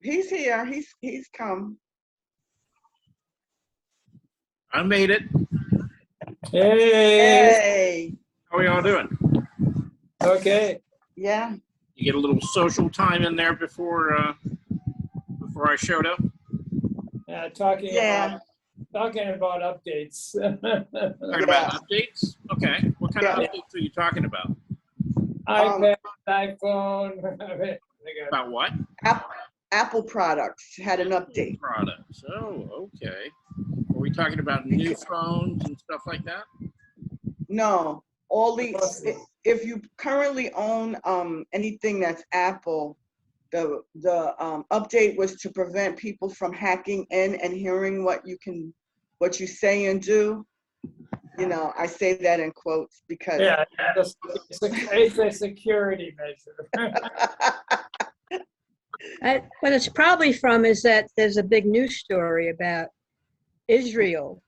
He's here. He's come. I made it. Hey. Hey. How are y'all doing? Okay. Yeah. You get a little social time in there before I showed up. Talking Yeah. about updates. Talking about updates. Okay. What kind of updates are you talking about? iPad, iPhone. About what? Apple products had an update. Products. Oh, okay. Are we talking about new phones and stuff like that? No, all these. If you currently own anything that's Apple, the update was to prevent people from hacking in and hearing what you say and do. You know, I say that in quotes because It's a security measure. What it's probably from is that there's a big news story about Israel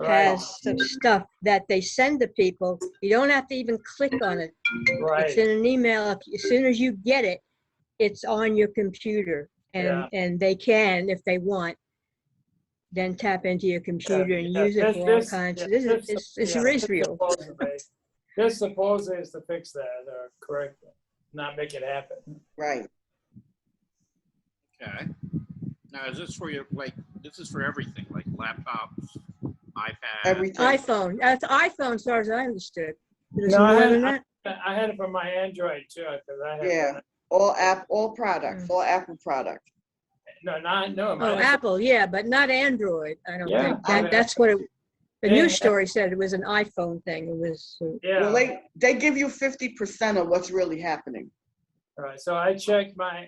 has some stuff that they send to people. You don't have to even click on it. Right. It's in an email. As soon as you get it, it's on your computer, and they can, if they want, then tap into your computer and use it for all kinds. It's Israel. This supposedly is to fix that or correct it, not make it happen. right. Okay. Now, is this for your this is for everything, like laptops, iPad, Everything. iPhone. That's iPhone, as far as I understood. No, I had it for my Android too, because I had all products, all Apple products. Apple, but not Android. I don't think that's what the news story said. It was an iPhone thing. It was. Well, they give you 50% of what's really happening. All right. So I checked my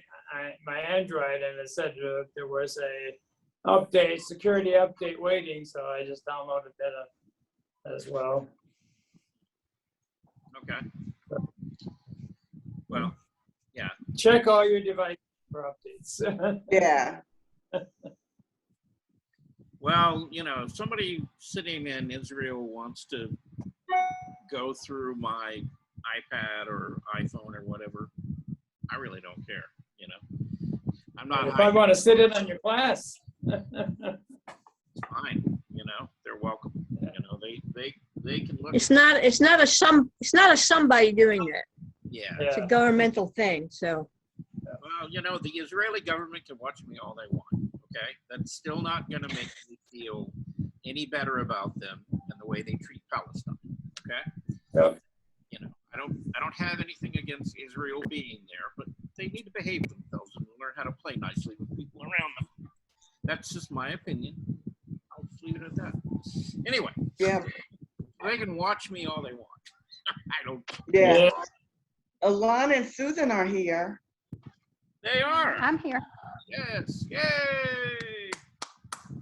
Android, and it said there was a security update waiting. So I just downloaded that as well. Okay. Well, yeah. Check all your devices for updates. Yeah. Well, if somebody sitting in Israel wants to go through my iPad or iPhone or whatever, I really don't care. I'm not. If I want to sit in on your class, it's fine. They're welcome. They can look. It's not a somebody doing that. Yeah. It's a governmental thing. So. Well, the Israeli government can watch me all they want. Okay, that's still not going to make me feel any better about them and the way they treat Palestine. Okay. Yep. I don't have anything against Israel being there, but they need to behave themselves and learn how to play nicely with people around them. That's just my opinion. I'll just leave it at that. Anyway. Yeah. They can watch me all they want. I don't. Yeah. Alon and Susan are here. They are. I'm here. Yes. Yay.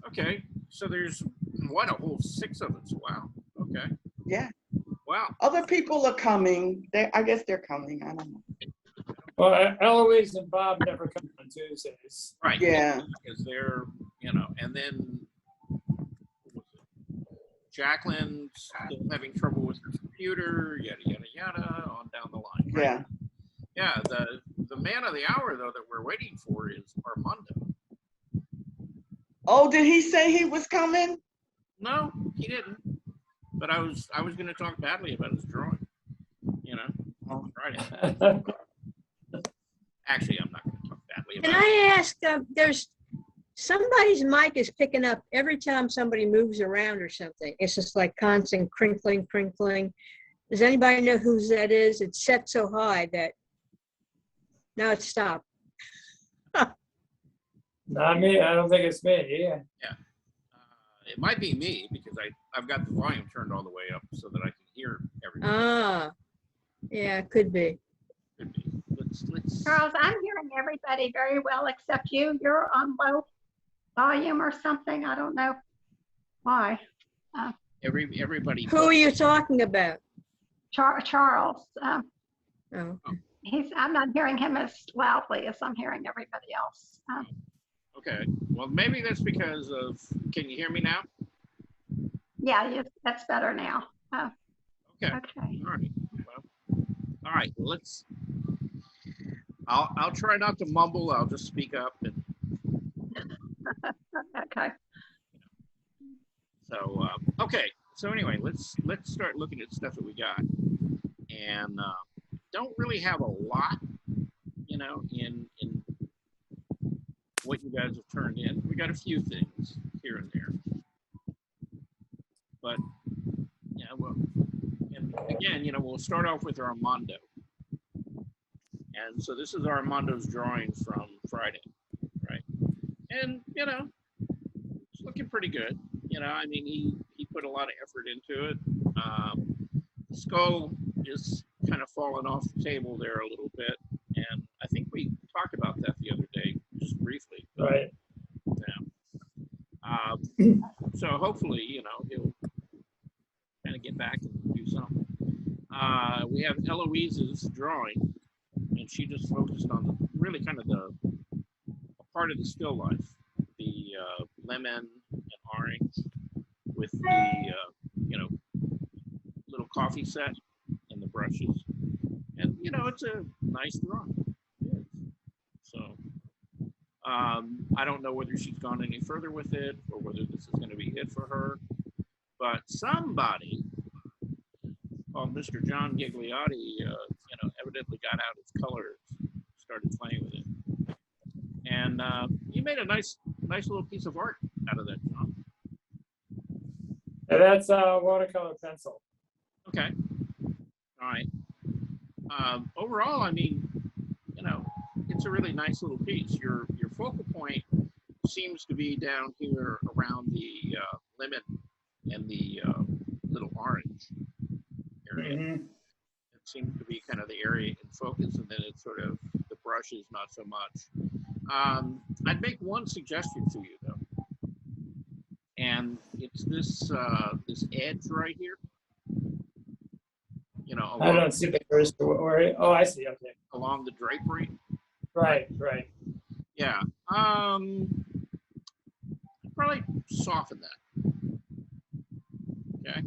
Okay. So there's a whole 6 of us. Wow. Okay. Yeah. Wow. Other people are coming. I guess they're coming. I don't know. Well, Eloise and Bob never come on Tuesdays. Right. Yeah. Because they're, and then Jacqueline's still having trouble with her computer, yada, yada, yada, on down the line. Right? Yeah. Yeah. The man of the hour, though, that we're waiting for is Armando. Oh, did he say he was coming? No, he didn't. But I was going to talk badly about his drawing. On Friday. Actually, I'm not going to talk badly about Can I ask? There's somebody's mic is picking up every time somebody moves around or something. It's just like constant crinkling. Does anybody know whose that is? It's set so high that now it's stopped. Not me. I don't think it's me. Yeah. Yeah. It might be me because I've got the volume turned all the way up so that I can hear everybody. Yeah, it could be. Could be. Let's. Charles, I'm hearing everybody very well except you. You're on low volume or something. I don't know why. Everybody. Who are you talking about? Charles. Oh. I'm not hearing him as loudly as I'm hearing everybody else. Okay. Well, maybe that's because of. Can you hear me now? Yeah, that's better now. Okay. Okay. All right. Well, all right. I'll try not to mumble. I'll just speak up. And Okay. so, okay. So anyway, let's start looking at stuff that we got, and don't really have a lot, you know, in what you guys have turned in. We got a few things here and there, but yeah, well, and again, you know, we'll start off with Armando, and so this is Armando's drawings from Friday, right? And you know, it's looking pretty good. You know, I mean, he put a lot of effort into it. The skull is kind of falling off the table there a little bit, and I think we talked about that the other day, just briefly. Right. So hopefully, you know, he'll kind of get back and do something. We have Eloise's drawing, and she just focused on really kind of the part of the still life, the lemon and orange with the you know, little coffee set and the brushes, and you know, it's a nice drawing. So I don't know whether she's gone any further with it or whether this is going to be it for her, but somebody called Mr. John Gigliotti, you know, evidently got out his colors, started playing with it, and he made a nice little piece of art out of that, John. And that's a watercolor pencil. Okay, all right. Overall, I mean, you know, it's a really nice little piece. Your focal point seems to be down here around the lemon and the little orange area. Mhm. It seems to be kind of the area in focus, and then it's sort of the brushes, not so much. I'd make one suggestion to you though, and it's this this edge right here. You know, I don't see the cursor. Oh, I see. Okay. along the drapery. Right. Right. Yeah. Probably soften that. Okay.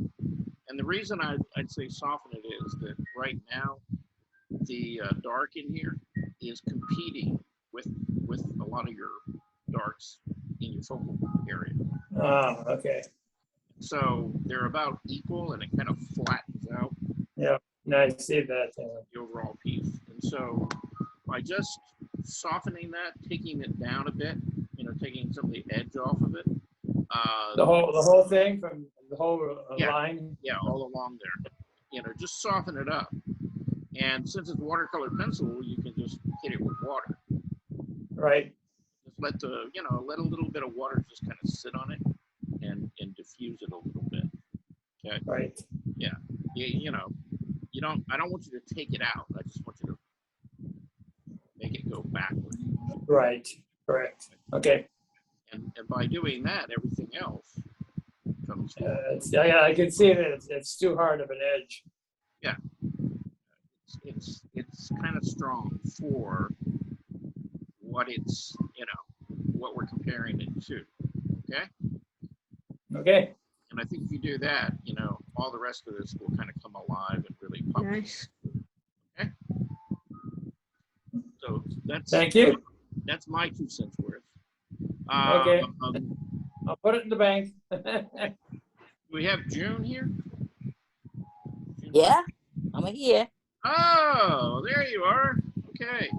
And the reason I'd say soften it is that right now the dark in here is competing with a lot of your darks in your focal area. Ah, okay. So they're about equal, and it kind of flattens out Yeah. No, I see that. the overall piece. And so by just softening that, taking it down a bit, you know, taking some of the edge off of it. The whole thing from the whole Yeah. line. Yeah, all along there. You know, just soften it up. And since it's watercolor pencil, you can just hit it with water. Right. Just let a little bit of water just kind of sit on it and diffuse it a little bit. Okay. Right. You know, I don't want you to take it out. I just want you to make it go backward. Right. Correct. Okay. And by doing that, everything else comes in. Yeah, I can see that it's too hard of an edge. It's kind of strong for what it's, you know, what we're comparing it to. Okay. Okay. And I think if you do that, you know, all the rest of this will kind of come alive and really pop. Nice. So that's Thank you. That's my 2 cents worth. Okay. I'll put it in the bank. We have June here. June? Yeah, I'm here. Oh, there you are. Okay.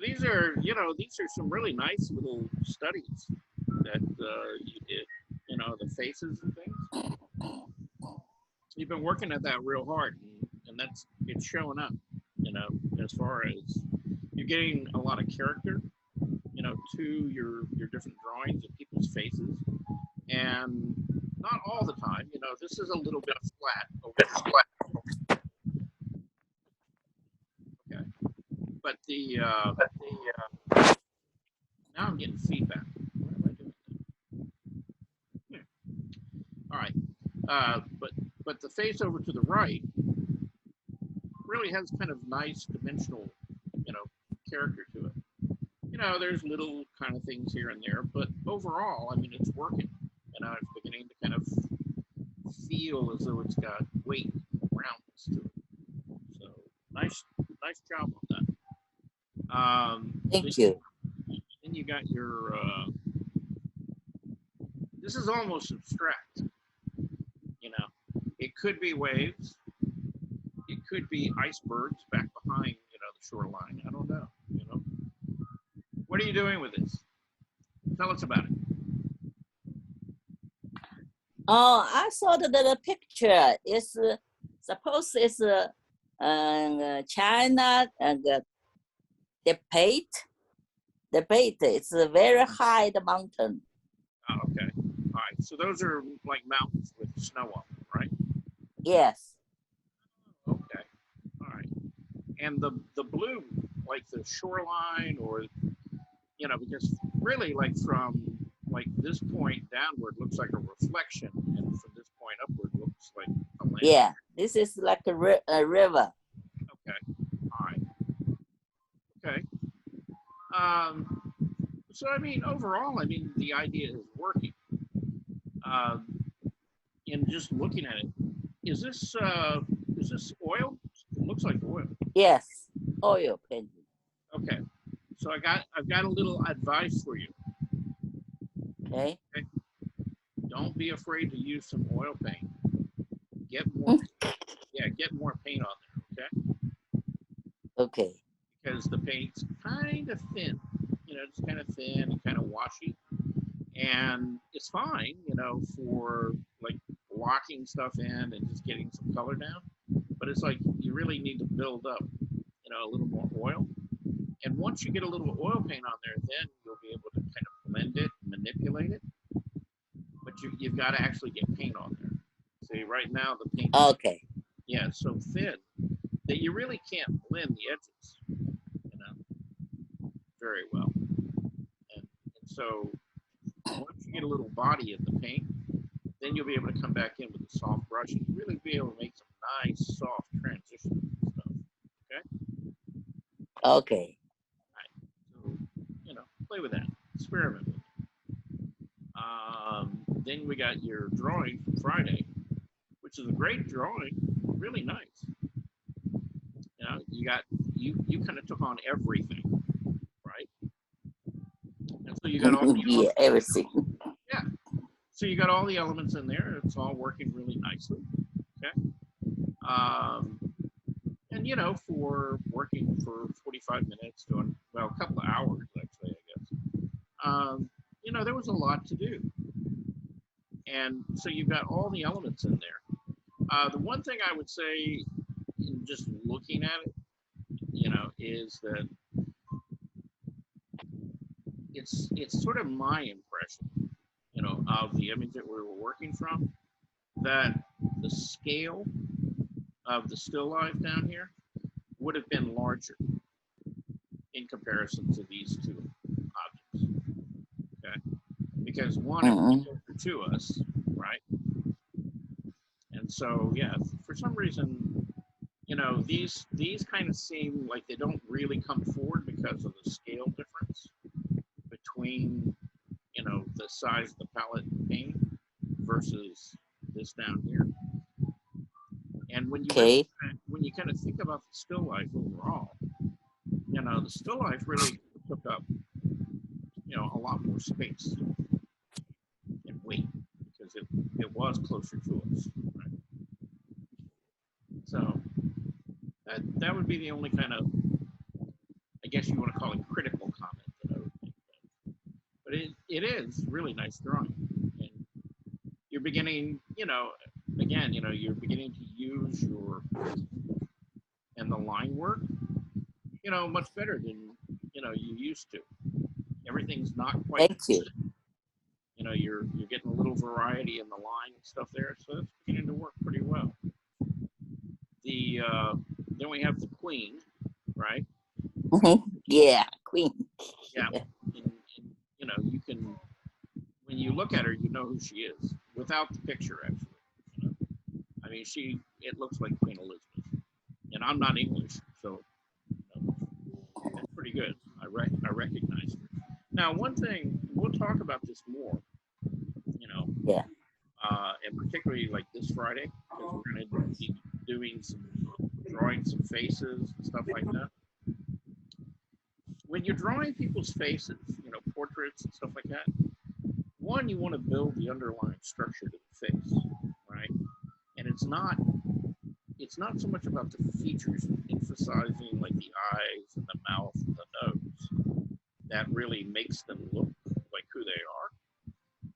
These are some really nice little studies that you did. You know, the faces and things. You've been working at that real hard, and it's showing up. You know, as far as you're getting a lot of character, you know, to your different drawings of people's faces, and not all the time. You know, this is a little bit flat over flat. Okay, but now I'm getting feedback. What am I doing? All right, but the face over to the right really has kind of nice dimensional, you know, character to it. You know, there's little kind of things here and there, but overall, I mean, it's working. You know, it's beginning to kind of feel as though it's got weight, roundness to it. So nice job on that. Thank you. Then you got your, this is almost abstract, you know. It could be waves. It could be icebergs back behind, you know, the shoreline. I don't know, you know. What are you doing with this? Tell us about it. Oh, I thought that the picture is suppose it's China and the debate. It's a very high the mountain. Oh, okay. All right. So those are like mountains with snow on them, right? Yes. Okay. All right. And the blue, like the shoreline, or you know, because really, like from like this point downward looks like a reflection, and from this point upward looks like a land. Yeah. This is like a river. Okay. All right. Okay. So I mean, overall, I mean, the idea is working. And just looking at it, is this oil? It looks like oil. Yes. Oil painting. Okay. So I've got a little advice for you. Okay. Don't be afraid to use some oil paint. Get more, get more paint on there, okay? Okay. Because the paint's kind of thin. You know, it's kind of thin and kind of washy. And it's fine, you know, for like locking stuff in and just getting some color down. But it's like you really need to build up, you know, a little more oil. And once you get a little oil paint on there, then you'll be able to kind of blend it, manipulate it. But you've got to actually get paint on there. See, right now the paint, Okay. yeah, it's so thin that you really can't blend the edges, you know, very well. And so once you get a little body in the paint, then you'll be able to come back in with a soft brush and really be able to make some nice soft transitions and stuff. Okay. Okay. So, you know, play with that, experiment with it. Then we got your drawing from Friday, which is a great drawing, really nice. You know, you kind of took on everything, right? And so you got all the Yeah, everything. yeah. So you got all the elements in there. It's all working really nicely. Okay. And you know, for working for 45 minutes, doing well, a couple of hours actually, I guess. You know, there was a lot to do. And so you've got all the elements in there. The one thing I would say, in just looking at it, you know, is that it's sort of my impression, you know, of the image that we were working from, that the scale of the still life down here would have been larger in comparison to these two objects. Okay, because one is closer to us, right? And so, yeah, for some reason, you know, these kind of seem like they don't really come forward because of the scale difference between, you know, the size of the palette paint versus this down here. And when you really, when you kind of think about the still life overall, you know, the still life really took up, you know, a lot more space and weight because it was closer to us, right? So that would be the only kind of, I guess you want to call it, critical comment that I would make. But it is really nice drawing. And you're beginning, you know, again, you know, you're beginning to use your and the line work, you know, much better than, you know, you used to. Everything's not quite. Thank you. You know, you're getting a little variety in the line and stuff there, so it's beginning to work pretty well. Then we have the queen, right? Yeah, queen. Yeah, and, you know, you can, when you look at her, you know who she is without the picture, actually. You know? I mean, it looks like Queen Elizabeth, and I'm not English, so you know, that's pretty good. I recognize her. Now, one thing, we'll talk about this more, you know. Yeah. And particularly like this Friday, because we're going to be drawing some faces and stuff like that. when you're drawing people's faces, you know, portraits and stuff like that, one, you want to build the underlying structure to the face, right? And it's not so much about the features emphasizing like the eyes and the mouth and the nose that really makes them look like who they are.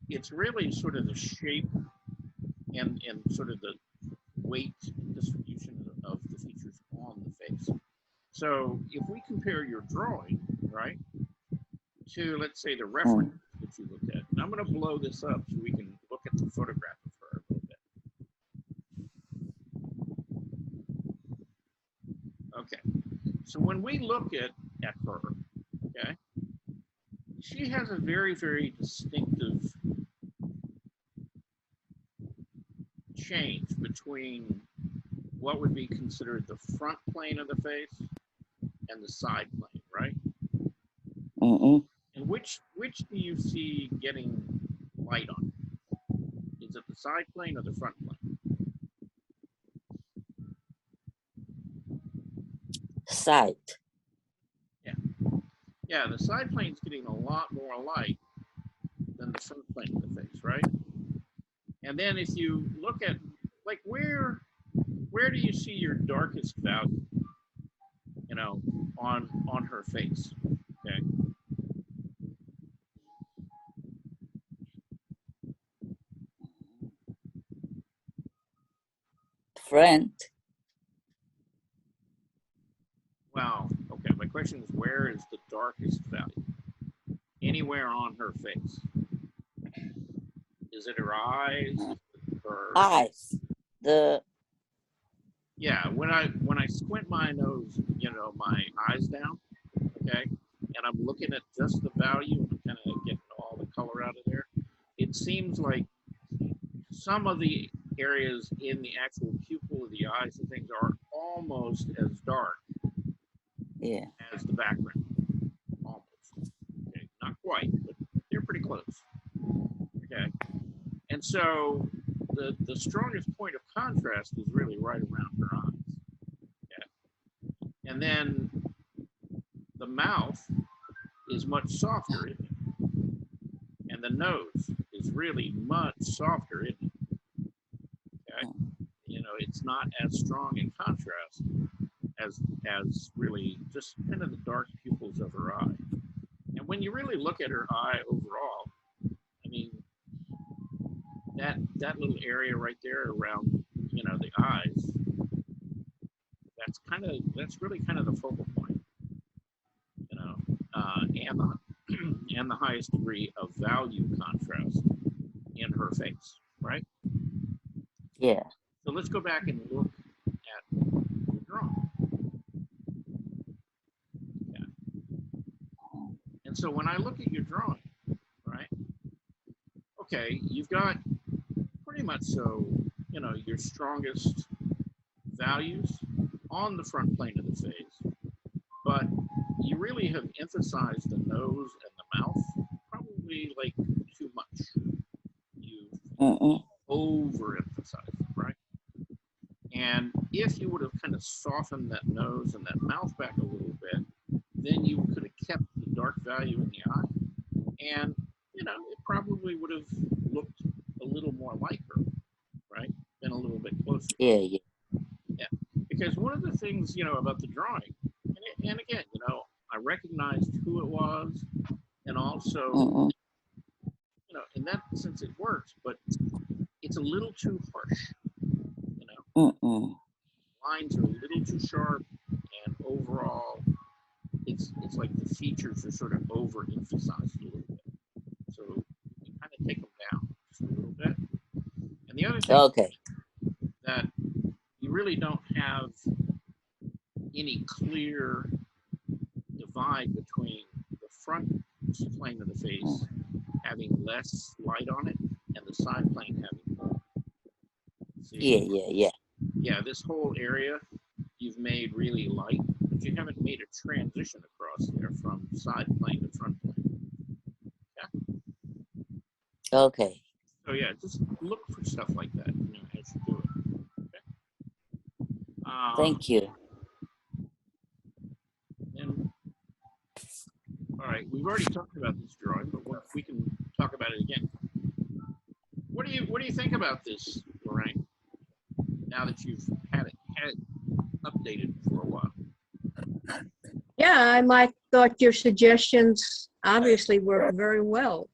It's really sort of the shape and sort of the weight distribution of the features on the face. So if we compare your drawing, right, to, let's say, the reference that you looked at, and I'm going to blow this up so we can look at the photograph of her a little bit. Okay, so when we look at her, okay, she has a very, very distinctive change between what would be considered the front plane of the face and the side plane, right? And which do you see getting light on? Is it the side plane or the front plane? Side. Yeah, the side plane's getting a lot more light than the front plane of the face, right? And then if you look at, like, where do you see your darkest value, you know, on her face, okay? Front. Well, okay, my question is, where is the darkest value? Anywhere on her face? Is it her eyes? Her Eyes. The yeah, when I squint my nose, you know, my eyes down, okay, and I'm looking at just the value and I'm kind of getting all the color out of there, it seems like some of the areas in the actual pupil of the eyes and things are almost as dark yeah. as the background. Almost. Okay, not quite, but they're pretty close. Okay. And so the strongest point of contrast is really right around her eyes. Okay. And then the mouth is much softer, isn't it? And the nose is really much softer, isn't it? Okay. You know, it's not as strong in contrast as really just kind of the dark pupils of her eye. And when you really look at her eye overall, I mean, that little area right there around, you know, the eyes, that's really kind of the focal point, you know, and the highest degree of value contrast in her face, right? Yeah. So let's go back and look at the drawing. Yeah. And so when I look at your drawing, right? Okay, you've got pretty much so, you know, your strongest values on the front plane of the face, but you really have emphasized the nose and the mouth probably like too much. You've overemphasized it, right? And if you would have kind of softened that nose and that mouth back a little bit, then you could have kept the dark value in the eye, and you know, it probably would have looked a little more like her, right? Been a little bit closer. Yeah, yeah. Yeah, because one of the things, you know, about the drawing, and again, you know, I recognized who it was, and also, you know, in that sense it works, but it's a little too harsh, you know. Lines are a little too sharp, and overall, it's like the features are sort of overemphasized a little bit. So you kind of take them down just a little bit. And the other thing Okay. that you really don't have any clear divide between the front plane of the face having less light on it and the side plane having more. See? Yeah. Yeah, this whole area you've made really light, but you haven't made a transition across there from side plane to front plane. Yeah. Okay. So yeah, just look for stuff like that, you know, as you do it. Okay. Thank you. And right? We've already talked about this drawing, but we can talk about it again. What do you think about this, Lorraine? Now that you've had it updated for a while. Yeah, thought your suggestions obviously worked very well.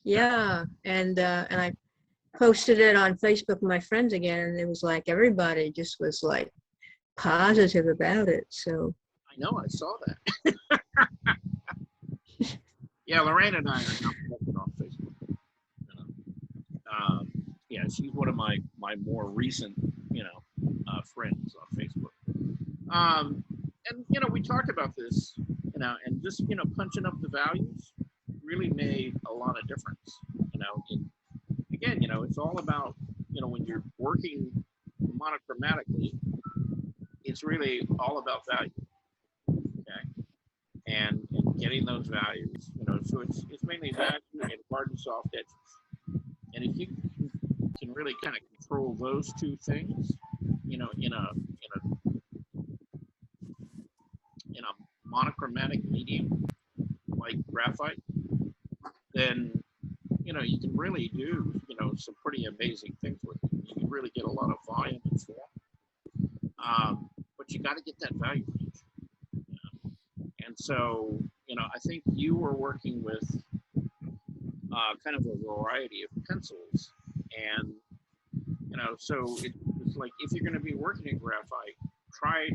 Yeah, and I posted it on Facebook with my friends again, and it was like everybody just was like positive about it. So I know, I saw that. Yeah, Lorraine and I are now connected on Facebook. Yeah, she's one of my more recent, friends on Facebook. And we talked about this, and just punching up the values really made a lot of difference. Again, it's all about when you're working monochromatically, it's really all about value. Okay, and getting those values. So it's mainly value and hard and soft edges. And if you can really kind of control those two things, in a monochromatic medium like graphite, then you can really do some pretty amazing things with it. You can really get a lot of volume and form, but you got to get that value range. And so I think you were working with kind of a variety of pencils, and so it's like if you're going to be working in graphite, try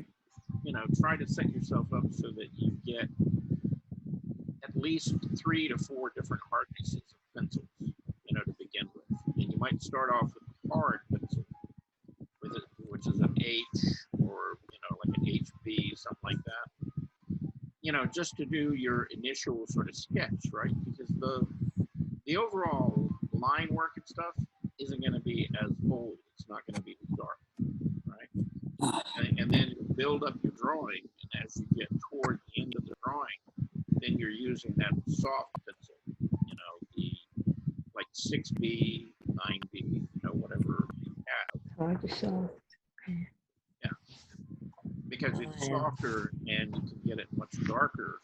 to set yourself up so that you get at least 3 to 4 different hardnesses of pencils, to begin with. And you might start off with a hard pencil, which is an H or like an HB, something like that. Just to do your initial sort of sketch, right? Because the overall line work and stuff isn't going to be as bold. It's not going to be as dark, right? And then build up your drawing, and as you get toward the end of the drawing, then you're using that soft pencil, the like 6B, 9B, whatever you have. hard to solve. Yeah, because it's softer and you can get it much darker.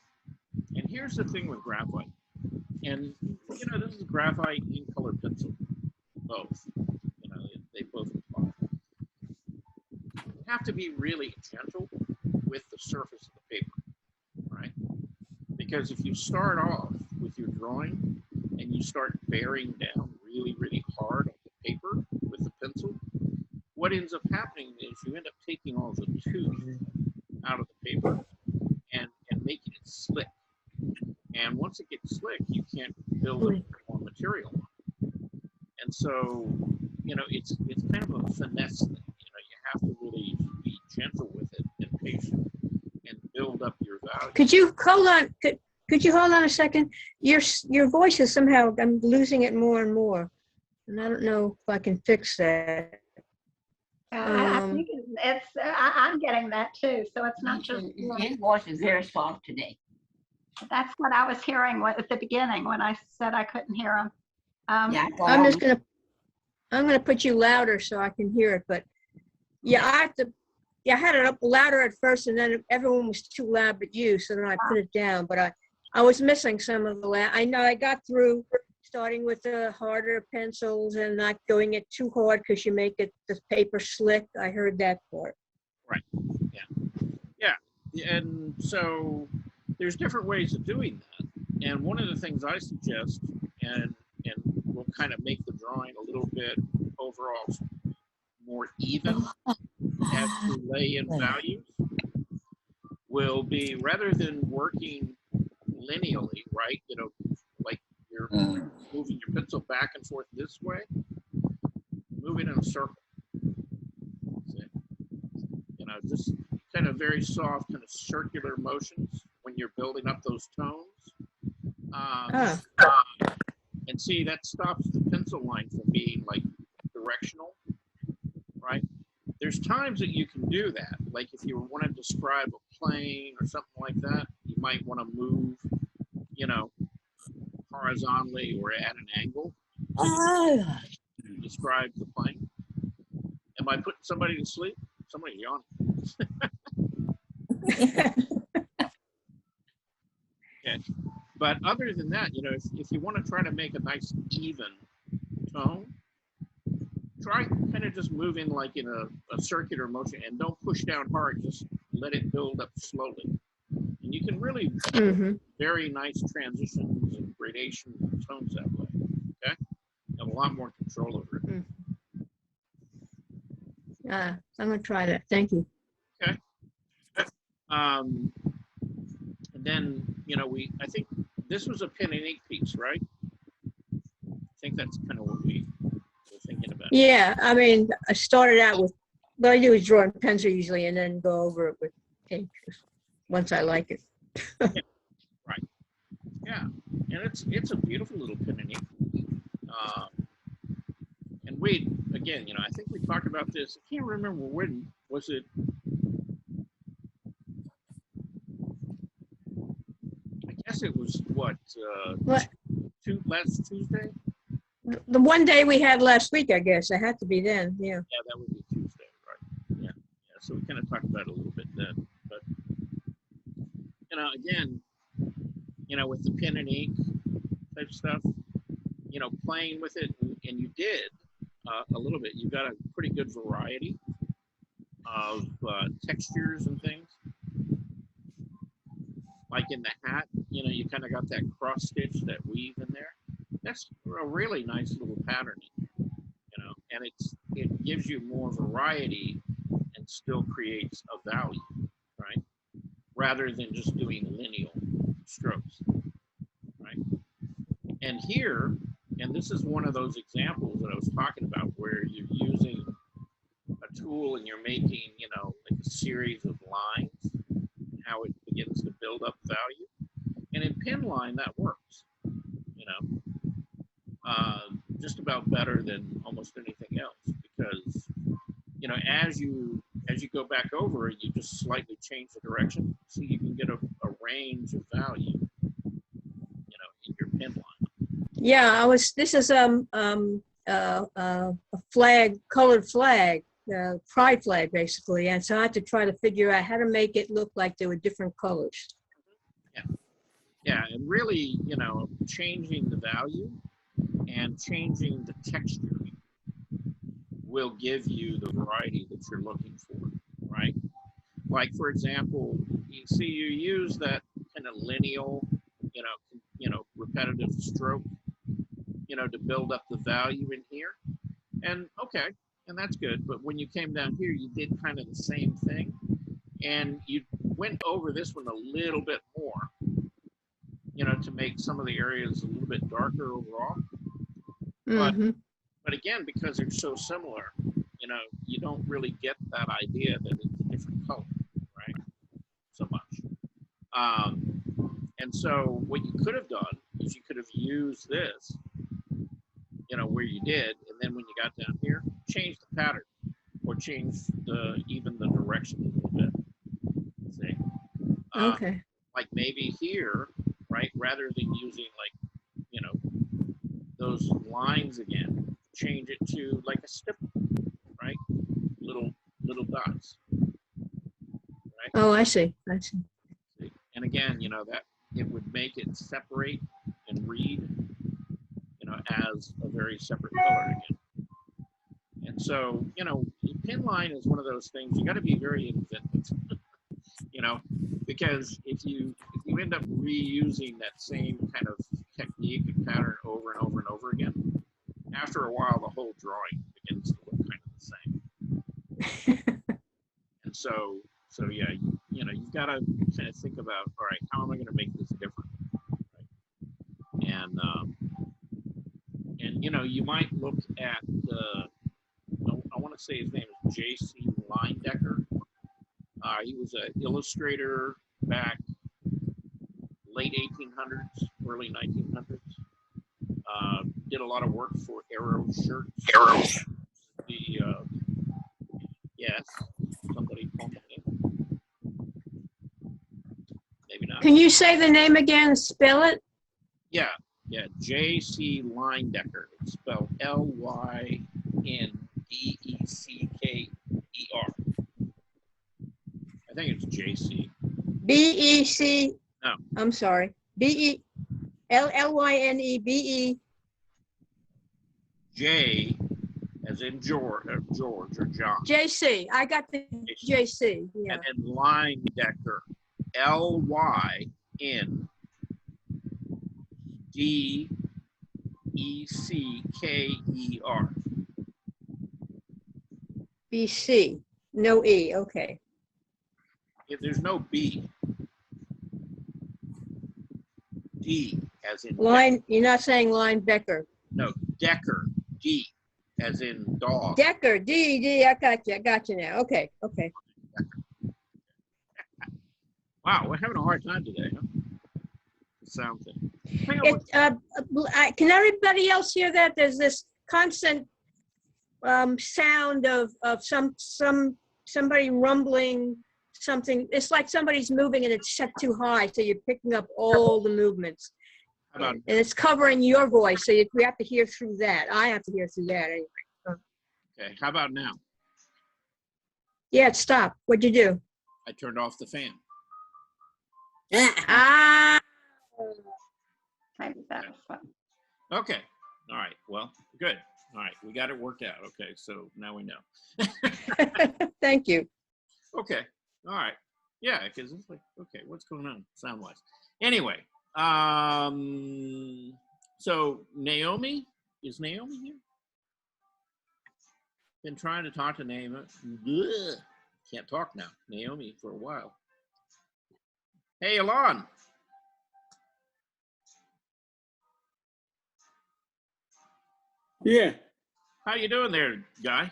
And here's the thing with graphite, and this is graphite ink color pencil, both. They both apply. You have to be really gentle with the surface of the paper, right? Because if you start off with your drawing and you start bearing down really, really hard on the paper with the pencil, what ends up happening is you end up taking all the tooth out of the paper and making it slick. And once it gets slick, you can't build up more material. And so, it's kind of a finesse thing. You have to really be gentle with it and patient and build up your value. Could you hold on? Could you hold on a second? Your voice is somehow, I'm losing it more and more, and I don't know if I can fix that. I think I'm getting that too. So it's not just. His voice is very soft today. That's what I was hearing at the beginning when I said I couldn't hear him. Yeah, I'm gonna put you louder so I can hear it. But yeah, I had it up louder at first, and then everyone was too loud but you, so then I put it down. But I was missing some of the I know I got through starting with the harder pencils and not going it too hard because you make the paper slick. I heard that part. Right. Yeah. And so there's different ways of doing that. And one of the things I suggest, and will kind of make the drawing a little bit overall more even as you lay in values, will be rather than working linearly, right? Like you're moving your pencil back and forth this way, move it in a circle. See? Just kind of very soft, kind of circular motions when you're building up those tones. And see, that stops the pencil line from being like directional, right? There's times that you can do that. Like if you want to describe a plane or something like that, you might want to move, horizontally or at an angle. Describe the plane. Am I putting somebody to sleep? Somebody's yawning. Okay. But other than that, you know, if you want to try to make a nice even tone, try kind of just moving like in a circular motion and don't push down hard, just let it build up slowly. And you can really Mm-hmm. very nice transitions and gradations and tones that way, okay? You have a lot more control over it. I'm gonna try that. Thank you. And then, you know, I think this was a pen and ink piece, right? I think that's kind of what we were thinking about. Yeah, I mean, I started out with, what I do is draw in pencil usually and then go over it with ink once I like it. Yeah, and it's a beautiful little pen and ink. And we, again, you know, I think we talked about this. I can't remember when. Was it? I guess it was what? What? Last Tuesday? The one day we had last week, I guess. It had to be then, yeah. Yeah, that would be Tuesday, right? Yeah. So we kind of talked about it a little bit then, but you know, again, you know, with the pen and ink type stuff, you know, playing with it, and you did a little bit. You got a pretty good variety of textures and things. Like in the hat, you know, you kind of got that cross stitch, that weave in there. That's a really nice little pattern, you know, and it gives you more variety and still creates a value, right? Rather than just doing lineal strokes, right? And here, and this is one of those examples that I was talking about where you're using a tool and you're making, you know, like a series of lines, how it begins to build up value. And in Pinline, that works, you know, just about better than almost anything else, because, you know, as you go back over it, you just slightly change the direction so you can get a range of value, you know, in your Pinline. Yeah, this is a flag, colored flag, pride flag, basically. And so I had to try to figure out how to make it look like there were different colors. Yeah, and really, you know, changing the value and changing the texture will give you the variety that you're looking for, right? Like, for example, you see you use that kind of lineal, you know, repetitive stroke, you know, to build up the value in here. And okay, and that's good. But when you came down here, you did kind of the same thing. And you went over this one a little bit more, you know, to make some of the areas a little bit darker overall. Mm-hmm. But again, because they're so similar, you know, you don't really get that idea that it's a different color, right? So much. And so what you could have done is you could have used this, you know, where you did, and then when you got down here, change the pattern or change even the direction a little bit. See? Okay. Like maybe here, right, rather than using like, you know, those lines again, change it to like a stipple, right? Little dots, right? Oh, I see. I see. And again, you know, that it would make it separate and read, you know, as a very separate color again. And so, you know, Pinline is one of those things you got to be very inventive, you know, because if you end up reusing that same kind of technique and pattern over and over and over again, after a while, the whole drawing begins to look kind of the same. And so yeah, you know, you've got to kind of think about, all right, how am I going to make this different? Right? And you know, you might look at I want to say his name is J.C. Leindecker. He was an illustrator back late 1800s, early 1900s. Did a lot of work for Arrow Shirts. Arrow. Yes, somebody called me in. Maybe not. Can you say the name again? Spell it? Yeah, J.C. Leindecker. It's spelled Lyndecker. I think it's J.C. B-E-C. No. I'm sorry. B-E. LynebE. J as in George or John. JC. I got the JC. Yeah. And then Linedecker. LYNDECKER. BC. No E. Okay. If there's no B, D as in Line. You're not saying Linebecker. no, Decker, D as in dog. Decker. D. I got you. I got you now. Okay. Okay. Wow, we're having a hard time today, huh? The sound thing. Hang on, Can everybody else hear that? There's this constant sound of somebody rumbling something. It's like somebody's moving and it's set too high, so you're picking up all the movements. how about, And it's covering your voice, so we have to hear through that. I have to hear through that anyway. okay, how about now? Yeah, it stopped. What'd you do? I turned off the fan. Ah. Maybe that was what. Okay, all right, well, good. All right, we got it worked out. Okay, so now we know. Thank you. Okay, all right. Yeah, because it's like, okay, what's going on sound-wise? Anyway, so Naomi, is Naomi here? Been trying to talk to Naomi. Ugh, can't talk now. Naomi for a while. Hey, Alon. Yeah, How you doing there, guy?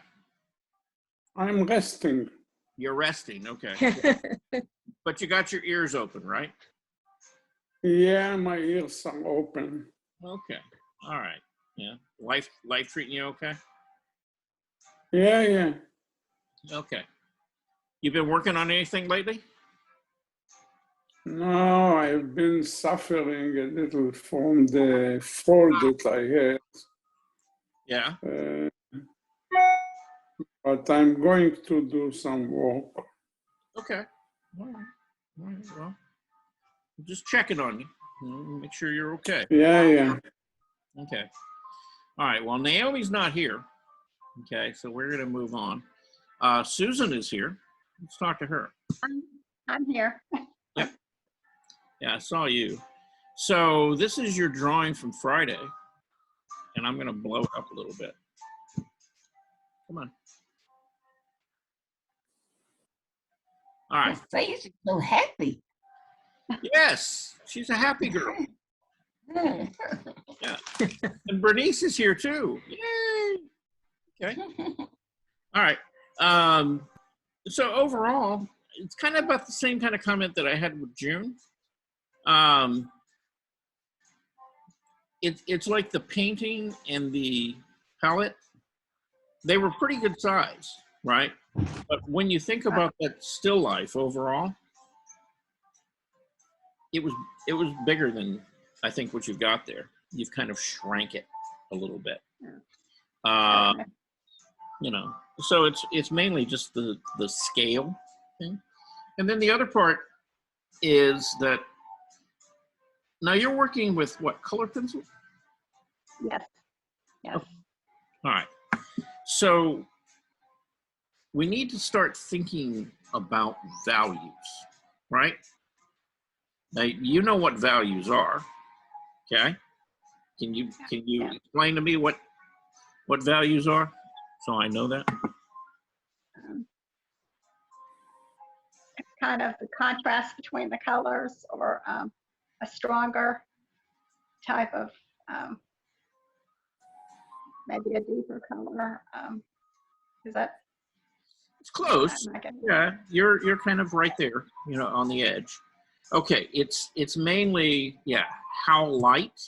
I'm resting. You're resting, okay. But you got your ears open, right? Yeah, my ears are open. Okay, all right. Yeah, life treating you okay? Yeah. Okay. You been working on anything lately? No, I've been suffering a little from the fall that I had. Yeah. But I'm going to do some work. Okay. All right. All right. Well, I'm just checking on you. Make sure you're okay. Yeah. Okay. All right. Well, Naomi's not here. Okay. So we're going to move on. Susan is here. Let's talk to her. I'm here. Yeah, I saw you. So this is your drawing from Friday, and I'm going to blow it up a little bit. Come on. All Her right. face is so happy. Yes, she's a happy girl. Yeah. And Bernice is here too. Yay. Okay. All right. So overall, it's kind of about the same kind of comment that I had with June. It's like the painting and the palette, they were pretty good size, right? But when you think about that still life overall, it was bigger than I think what you've got there. You've kind of shrank it a little bit. You know, so it's mainly just the scale thing. And then the other part is that now you're working with what, color pencil? Yes. Yes. All right. So we need to start thinking about values, right? Now, you know what values are, okay? Can you explain to me what values are, so I know that? Kind of the contrast between the colors, or a stronger type of, maybe a deeper color. Is that? It's close. I'm not getting- Yeah, you're kind of right there, you know, on the edge. Okay, it's mainly, yeah, how light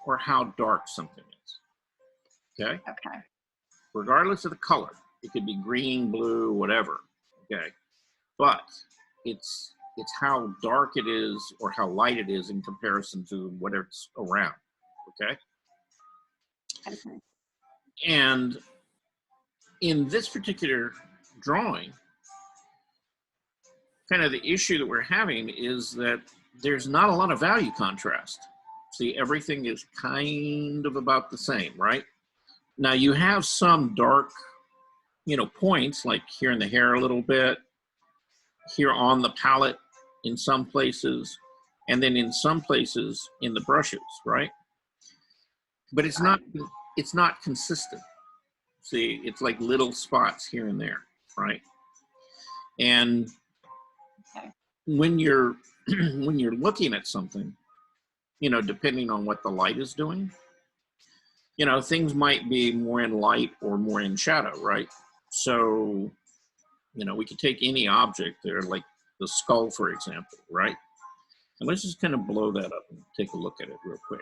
or how dark something is. Okay? Okay. Regardless of the color, it could be green, blue, whatever. Okay? But it's how dark it is or how light it is in comparison to whatever's around. Okay? Okay. And in this particular drawing, kind of the issue that we're having is that there's not a lot of value contrast. See, everything is kind of about the same, right? Now you have some dark, you know, points like here in the hair a little bit, here on the palette in some places, and then in some places in the brushes, right? But it's not consistent. See, it's like little spots here and there, right? And Okay. when you're when you're looking at something, you know, depending on what the light is doing, you know, things might be more in light or more in shadow, right? So, you know, we could take any object there, like the skull, for example, right? And let's just kind of blow that up and take a look at it real quick.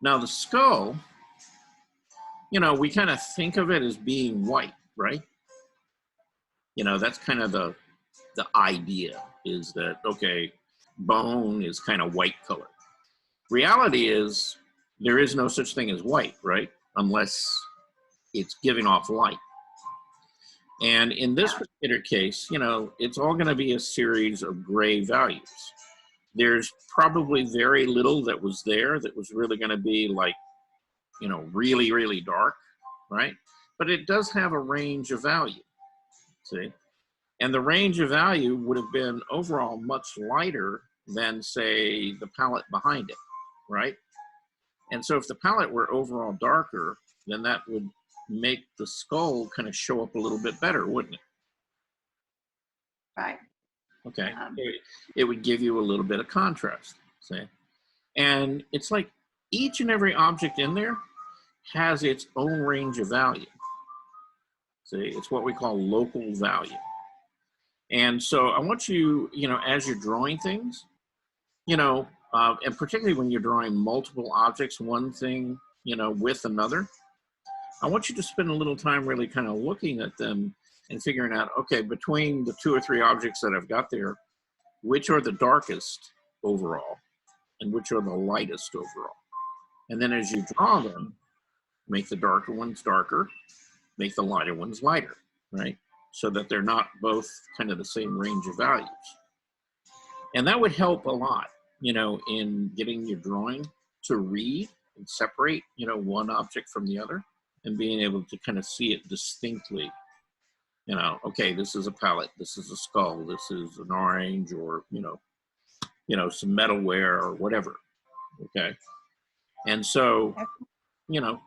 Now the skull, you know, we kind of think of it as being white, right? You know, that's kind of the idea is that, okay, bone is kind of white color. Reality is there is no such thing as white, right? Unless it's giving off light. And in this particular case, you know, it's all going to be a series of gray values. There's probably very little that was there that was really going to be like, you know, really, really dark, right? But it does have a range of value, see? And the range of value would have been overall much lighter than, say, the palette behind it, right? And so if the palette were overall darker, then that would make the skull kind of show up a little bit better, wouldn't it? Right. Okay. It would give you a little bit of contrast, see? And it's like each and every object in there has its own range of value. See, it's what we call local value. And so I want you, you know, as you're drawing things, you know, and particularly when you're drawing multiple objects, one thing, you know, with another, I want you to spend a little time really kind of looking at them and figuring out, okay, between the 2 or 3 objects that I've got there, which are the darkest overall and which are the lightest overall. And then as you draw them, make the darker ones darker, make the lighter ones lighter, right? So that they're not both kind of the same range of values. And that would help a lot, you know, in getting your drawing to read and separate, you know, one object from the other and being able to kind of see it distinctly. You know, okay, this is a palette, this is a skull, this is an orange, or, you know, some metalware or whatever, okay? And so, you know,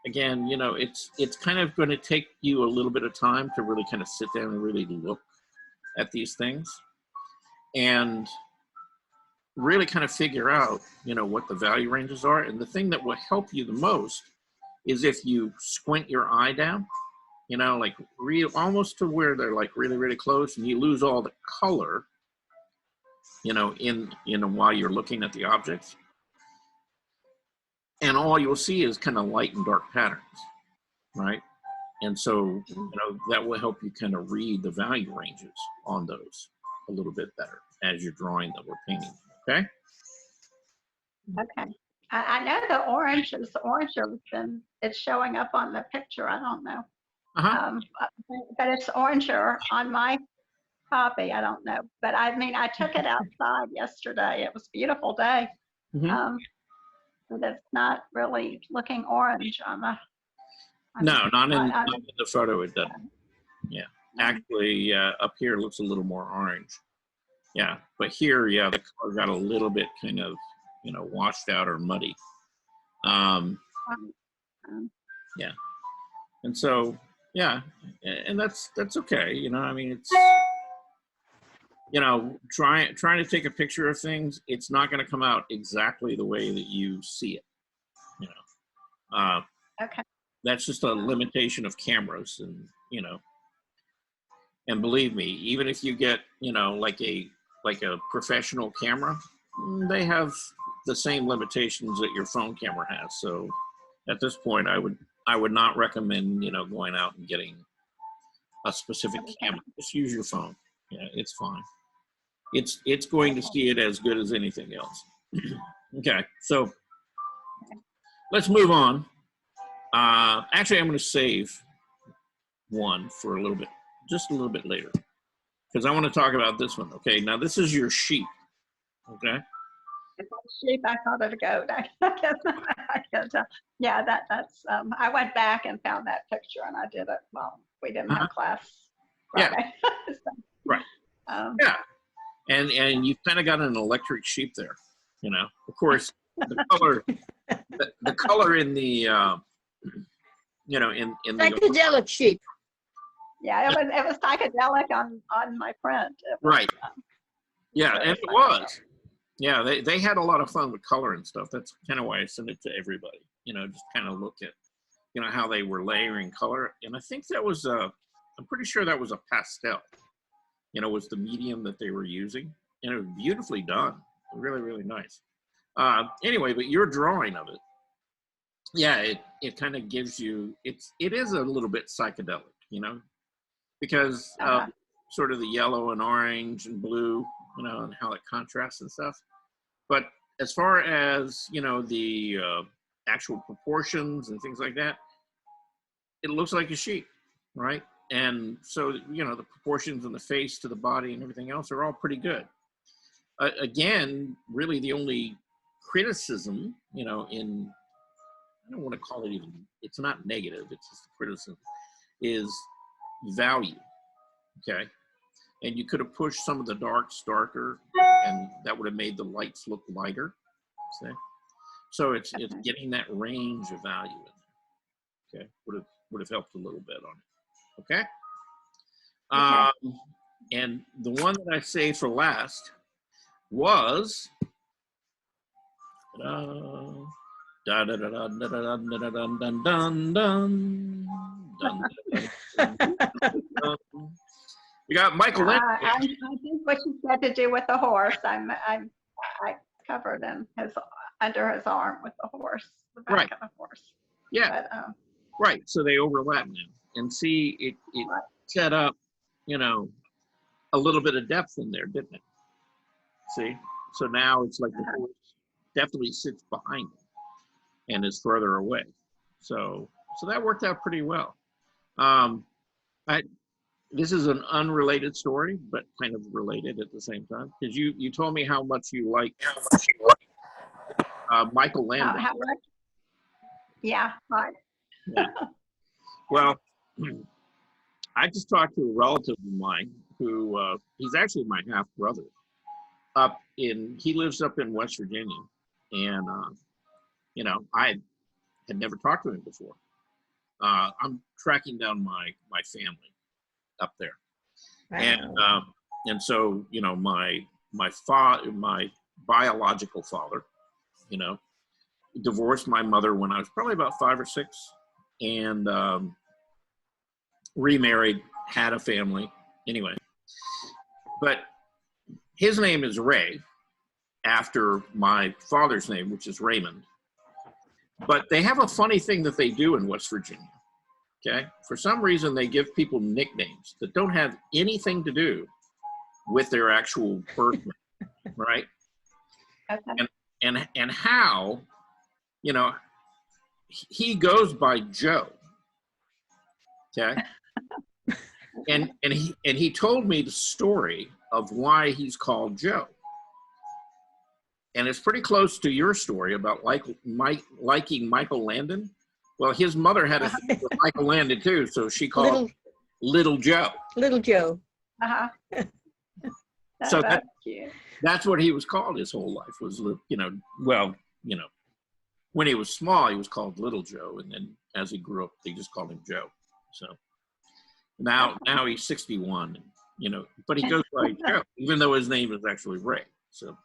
again, you know, it's kind of going to take you a little bit of time to really kind of sit down and really look at these things and really kind of figure out, you know, what the value ranges are. And the thing that will help you the most is if you squint your eye down, you know, like almost to where they're like really, really close, and you lose all the color, you know, while you're looking at the objects. And all you'll see is kind of light and dark patterns, right? And so, you know, that will help you kind of read the value ranges on those a little bit better as you're drawing them or painting them, okay? Okay. I know the orange is oranger, and it's showing up on the picture. I don't know. But it's oranger on my copy. I don't know. But I mean, I took it outside yesterday. It was a beautiful day. Mm-hmm. But it's not really looking orange on the. No, not in the photo. It doesn't. Yeah, actually, up here it looks a little more orange. Yeah, but here, yeah, the color got a little bit kind of, you know, washed out or muddy. Yeah, and so yeah, and that's okay. You know, I mean, it's, you know, trying to take a picture of things, it's not going to come out exactly the way that you see it, you know. Okay. That's just a limitation of cameras, and, you know, and believe me, even if you get, you know, like a professional camera, they have the same limitations that your phone camera has. So at this point, I would not recommend, you know, going out and getting a specific camera. Just use your phone. Yeah, it's fine. It's going to see it as good as anything else. Okay, so let's move on. Actually, I'm going to save one for a little bit, just a little bit later. because I want to talk about this one. Okay, now this is your sheep. Okay. It's a sheep. I called it a goat. I can't tell. Yeah, that's. I went back and found that picture, and I did it. Well, we didn't have class Yeah. Friday. So, Right. yeah. And you've kind of got an electric sheep there, you know. Of course, the color in the you know, in the Psychedelic sheep. Yeah, it was psychedelic on my print. It was, right. Yeah, and it was. Yeah, they had a lot of fun with color and stuff. That's kind of why I sent it to everybody. You know, just kind of look at, you know, how they were layering color. And I think that was I'm pretty sure that was a pastel. You know, was the medium that they were using, and it was beautifully done. Really, really nice. Anyway, but your drawing of it, yeah, it kind of gives you, it is a little bit psychedelic, you know, because sort of the yellow and orange and blue, you know, and how it contrasts and stuff. But as far as, you know, the actual proportions and things like that, it looks like a sheep, right? And so, you know, the proportions in the face to the body and everything else are all pretty good. Again, really the only criticism, you know, I don't want to call it even, it's not negative, it's just criticism, is value, okay? And you could have pushed some of the darks darker, and that would have made the lights look lighter, see? So it's getting that range of value in there, okay? Would have helped a little bit on it. Okay. And the one that I saved for last was we got Michael Linden. I think what you said to do with the horse, I covered him under his arm with the horse, the back of the horse. Yeah. But, right. So they overlap now. And see, it set up, you know, a little bit of depth in there, didn't it? See? So now it's like the horse definitely sits behind it and is further away. So that worked out pretty well. This is an unrelated story, but kind of related at the same time, because you told me how much you like Michael Landon. how much? Yeah, right. Yeah. Well, I just talked to a relative of mine who he's actually my half brother. He lives up in West Virginia, and you know, I had never talked to him before. I'm tracking down my family up there, and so, you know, my biological father, you know, divorced my mother when I was probably about 5 or 6, and remarried, had a family anyway. But his name is Ray, after my father's name, which is Raymond. But they have a funny thing that they do in West Virginia. Okay, for some reason they give people nicknames that don't have anything to do with their actual birth name, right? Okay. And how, you know, he goes by Joe. Okay. And he told me the story of why he's called Joe. And it's pretty close to your story about liking Michael Landon. Well, his mother had a thing with Michael Landon too, so she called him Little Joe. Little Joe. So that's what he was called his whole life, was, you know, well, you know, when he was small, he was called Little Joe, and then as he grew up, they just called him Joe. So now he's 61, you know, but he goes by Joe, even though his name is actually Ray. So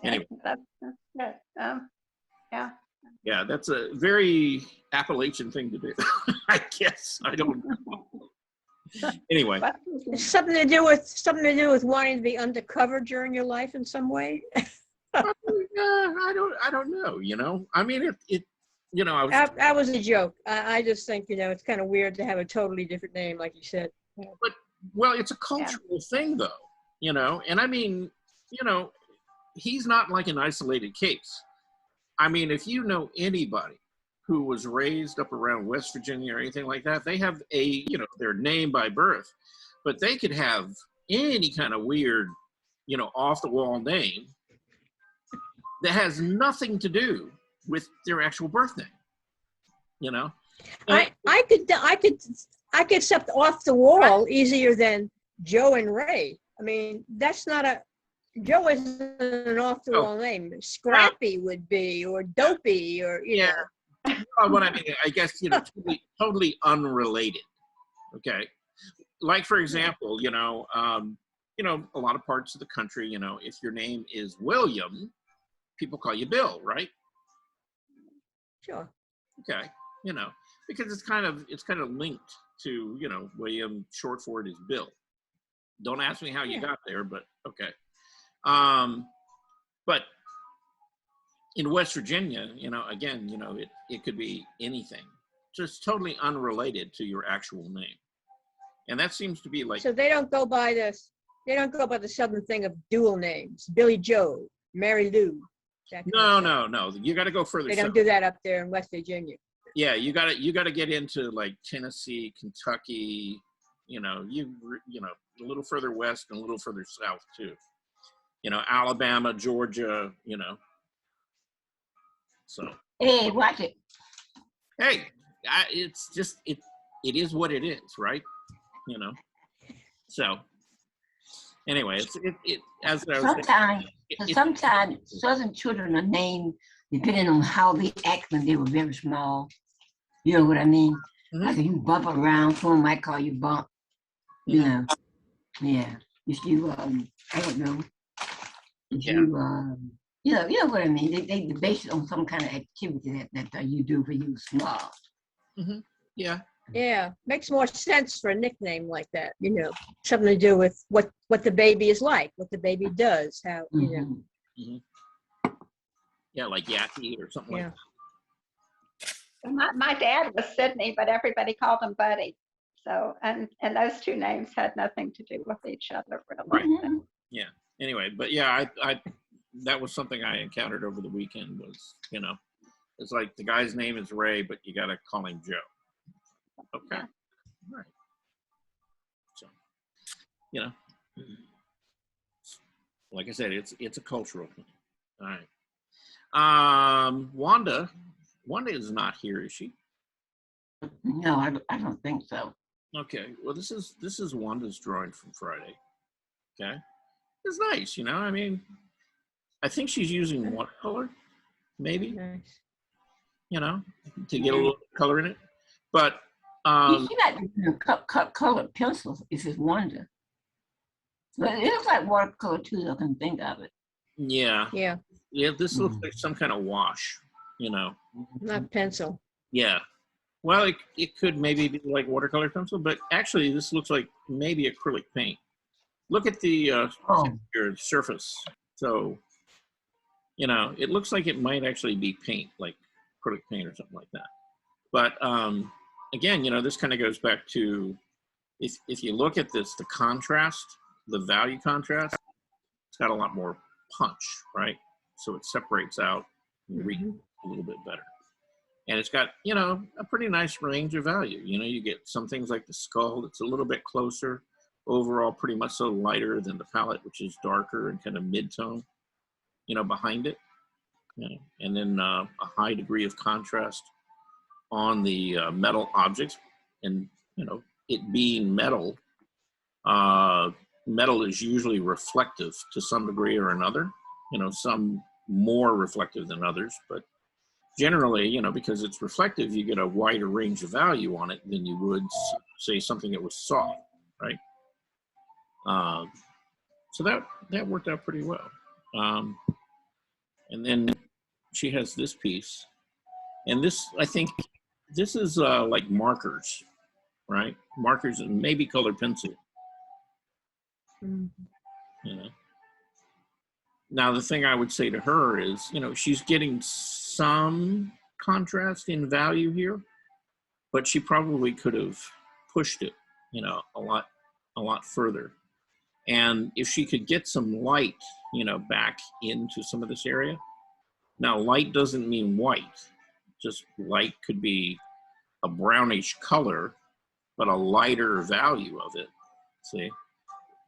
anyway, that's good. Yeah. Yeah, that's a very Appalachian thing to do. I guess. I don't know. Anyway, Something to do with wanting to be undercover during your life in some way. I don't know. You know, I mean, it. You know, That was a joke. I just think, you know, it's kind of weird to have a totally different name, like you said. But well, it's a cultural thing, though. You know, and I mean, you know, he's not like an isolated case. I mean, if you know anybody who was raised up around West Virginia or anything like that, they have you know, their name by birth. but they could have any kind of weird, you know, off the wall name that has nothing to do with their actual birth name, you know? I could accept off the wall easier than Joe and Ray. I mean, that's not a, Joe isn't an off the wall name. Scrappy would be, or Dopey, or, you know. What I mean, I guess, you know, totally unrelated. Okay. Like, for example, you know, a lot of parts of the country, you know, if your name is William, people call you Bill, right? Sure. Okay. You know, because it's kind of linked to, you know, William, short for it is Bill. Don't ask me how you got there, but okay. But in West Virginia, you know, again, you know, it could be anything, just totally unrelated to your actual name. And that seems to be like. So they don't go by the Southern thing of dual names, Billy Joe, Mary Lou. No. You got to go further. They don't do that up there in West Virginia. Yeah, you got to get into like Tennessee, Kentucky, you know, a little further west and a little further south too. You know, Alabama, Georgia, you know. So. Hey, watch it. Hey, it's just it is what it is, right? You know. So. Anyway, Sometimes Southern children are named depending on how they act when they were very small. You know what I mean? Mm-hmm. Like if you bump around, someone might call you Bump. You know, yeah. If you, I don't know. If you know what I mean? They base it on some kind of activity that you do when you were small. Mm-hmm. Yeah. Yeah, makes more sense for a nickname like that. You know, something to do with what the baby is like, what the baby does, how you know. Mm-hmm. Yeah, like Yaki or something like that. My dad was Sydney, but everybody called him Buddy. So, and those two names had nothing to do with each other, really. Right. Yeah. Anyway, but yeah, I that was something I encountered over the weekend. Was, you know, it's like the guy's name is Ray, but you got to call him Joe. Okay. Yeah. All right. So, you know, like I said, it's a cultural thing. All right. Wanda is not here, is she? No, I don't think so. Okay. Well, this is Wanda's drawing from Friday. Okay. It's nice, you know. I mean, I think she's using watercolor, maybe. Nice. You know, to get a little color in it. But She got colored pencils. If it's Wanda, but it looks like watercolor too. I can think of it. Yeah. This looks like some kind of wash, you know. Not pencil. Yeah. Well, it could maybe be like watercolor pencil, but actually this looks like maybe acrylic paint. Look at the your surface. So, you know, it looks like it might actually be paint, like acrylic paint or something like that. But again, you know, this kind of goes back to if you look at this, the contrast, the value contrast, it's got a lot more punch, right? So it separates out and reads a little bit better. And it's got, you know, a pretty nice range of value. You know, you get some things like the skull that's a little bit closer. Overall, pretty much so lighter than the palette, which is darker and kind of mid-tone, you know, behind it. You know, and then a high degree of contrast on the metal objects. And, you know, it being metal, metal is usually reflective to some degree or another. You know, some more reflective than others, but generally, you know, because it's reflective, you get a wider range of value on it than you would say something that was soft, right? So that worked out pretty well. And then she has this piece, and this, I think, this is like markers, right? Markers and maybe colored pencil. You know. Now, the thing I would say to her is, you know, she's getting some contrast in value here, but she probably could have pushed it, you know, a lot further. And if she could get some light, you know, back into some of this area. Now, light doesn't mean white. Just light could be a brownish color, but a lighter value of it. see,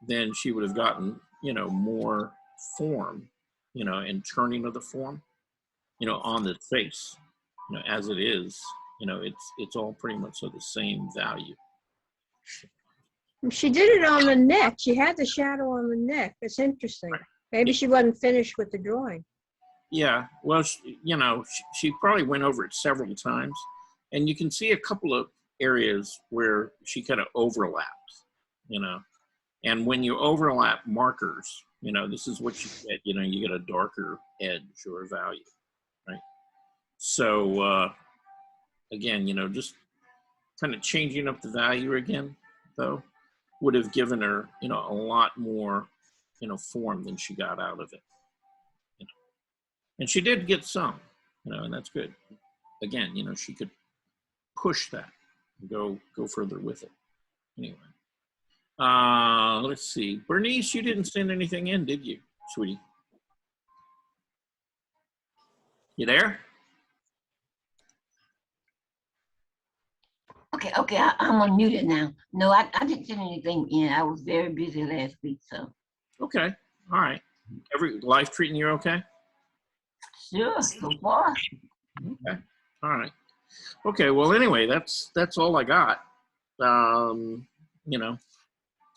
then she would have gotten, more form, and turning of the form, on the face, as it is, it's all pretty much of the same value. She did it on the neck. She had the shadow on the neck. It's interesting. Maybe she wasn't finished with the drawing. Yeah, well, she probably went over it several times, and you can see a couple of areas where she kind of overlapped, and when you overlap markers, this is what you get, you get a darker edge or value, right? So, again, just kind of changing up the value again, though, would have given her, a lot more, form than she got out of it. And she did get some, and that's good. Again, she could push that, go further with it. Anyway, let's see. Bernice, you didn't send anything in, did you, sweetie? You there? Okay, I'm unmuted now. No, I didn't send anything in. I was very busy last week, so. Okay, all right. Life treating you okay? Sure, so far. Okay, all right. Okay, well, anyway, that's all I got.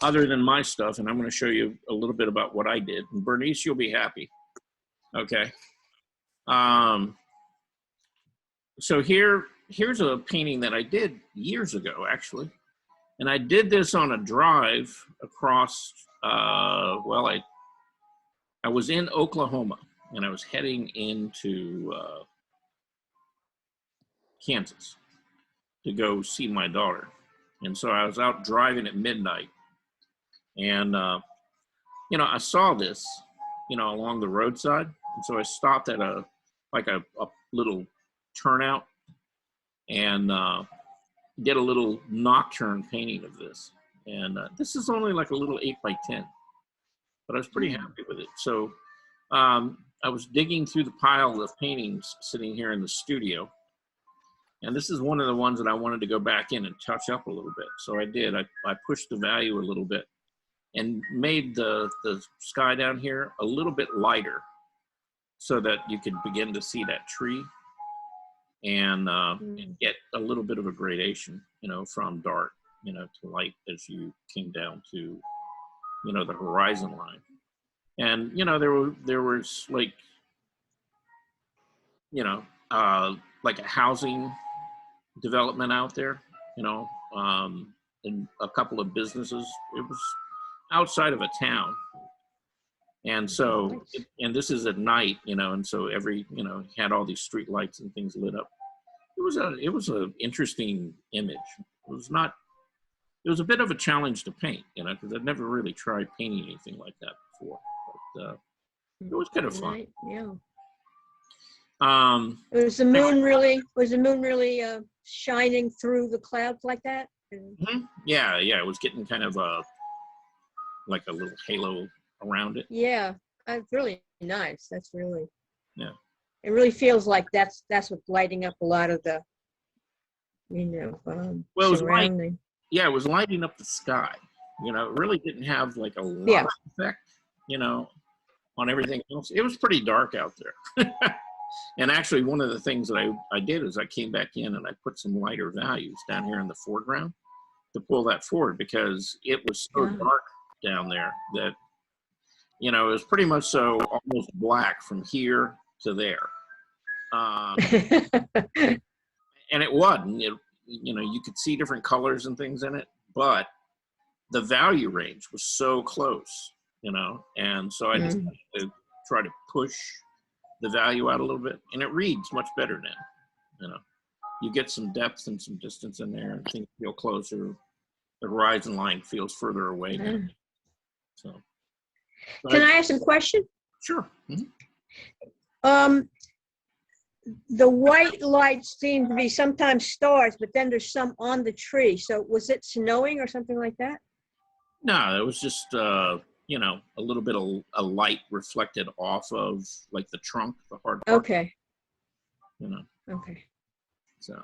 Other than my stuff, and I'm going to show you a little bit about what I did. And Bernice, you'll be happy. Okay. So here's a painting that I did years ago, actually. And I did this on a drive across, I was in Oklahoma, and I was heading into Kansas to go see my daughter. And so I was out driving at midnight, and, I saw this, along the roadside. And so I stopped at a little turnout and did a little nocturne painting of this. And this is only like a little 8x10, but I was pretty happy with it. So I was digging through the pile of paintings sitting here in the studio. And this is one of the ones that I wanted to go back in and touch up a little bit. So I did. I pushed the value a little bit and made the sky down here a little bit lighter so that you could begin to see that tree and get a little bit of a gradation, from dark, to light as you came down to, the horizon line. And, there was like, like a housing development out there, and a couple of businesses. It was outside of a town. And so, and this is at night, and so had all these street lights and things lit up. It was an interesting image. It was a bit of a challenge to paint, because I'd never really tried painting anything like that before. But it was kind of fun. Yeah. Um, was the moon really shining through the clouds like that? Yeah, it was getting kind of like a little halo around it. Yeah, that's really nice. That's really, yeah. It really feels like that's what's lighting up a lot of the, surrounding. It was lighting up the sky. It really didn't have like a lot of effect, on everything else. It was pretty dark out there. And actually, one of the things that I did is I came back in and I put some lighter values down here in the foreground to pull that forward, because it was so dark down there that, it was pretty much so almost black from here to there. And it wasn't. You could see different colors and things in it, but the value range was so close, and so I just had to try to push the value out a little bit, and it reads much better now. You get some depth and some distance in there, and things feel closer. The horizon line feels further away now. So, can I ask a question? Sure. The white lights seem to be sometimes stars, but then there's some on the tree. So was it snowing or something like that? No, it was just a little bit of a light reflected off of like the trunk, the hard part. Okay. Okay. So,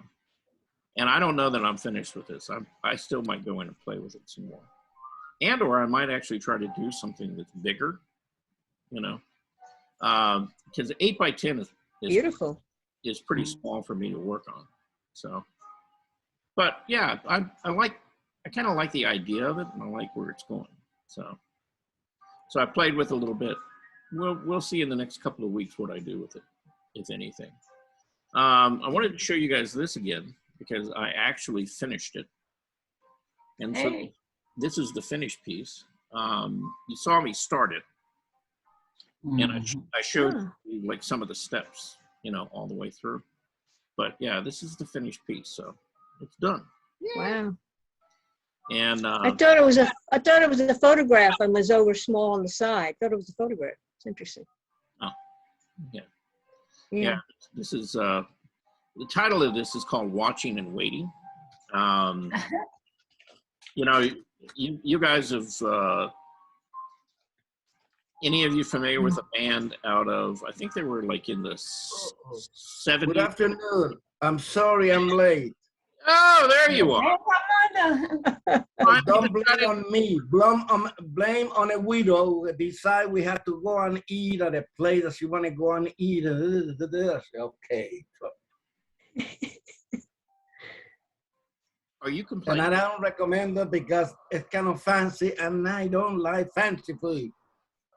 and I don't know that I'm finished with this. I still might go in and play with it some more. and or I might actually try to do something that's bigger, you know, because 8 by 10 is Beautiful. is pretty small for me to work on. So, but yeah, I kind of like the idea of it, and I like where it's going. So I played with it a little bit. We'll see in the next couple of weeks what I do with it, if anything. I wanted to show you guys this again because I actually finished it. And so Hey. this is the finished piece. You saw me start it, and I showed you like some of the steps, you know, all the way through. But yeah, this is the finished piece, so it's done. Wow. And I thought it was a photograph and was over small on the side. I thought it was a photograph. It's interesting. oh, yeah, Yeah. yeah. This is the title of this is called "Watching and Waiting." You know, you guys have. Any of you familiar with a band out of, I think they were like in the 70s? Good afternoon. I'm sorry I'm late. Oh, there you are. Don't blame on me. Blame on a widow who decide we have to go and eat at a place that she want to go and eat. Okay. Are you And complaining? I don't recommend it because it's kind of fancy and I don't like fancy food.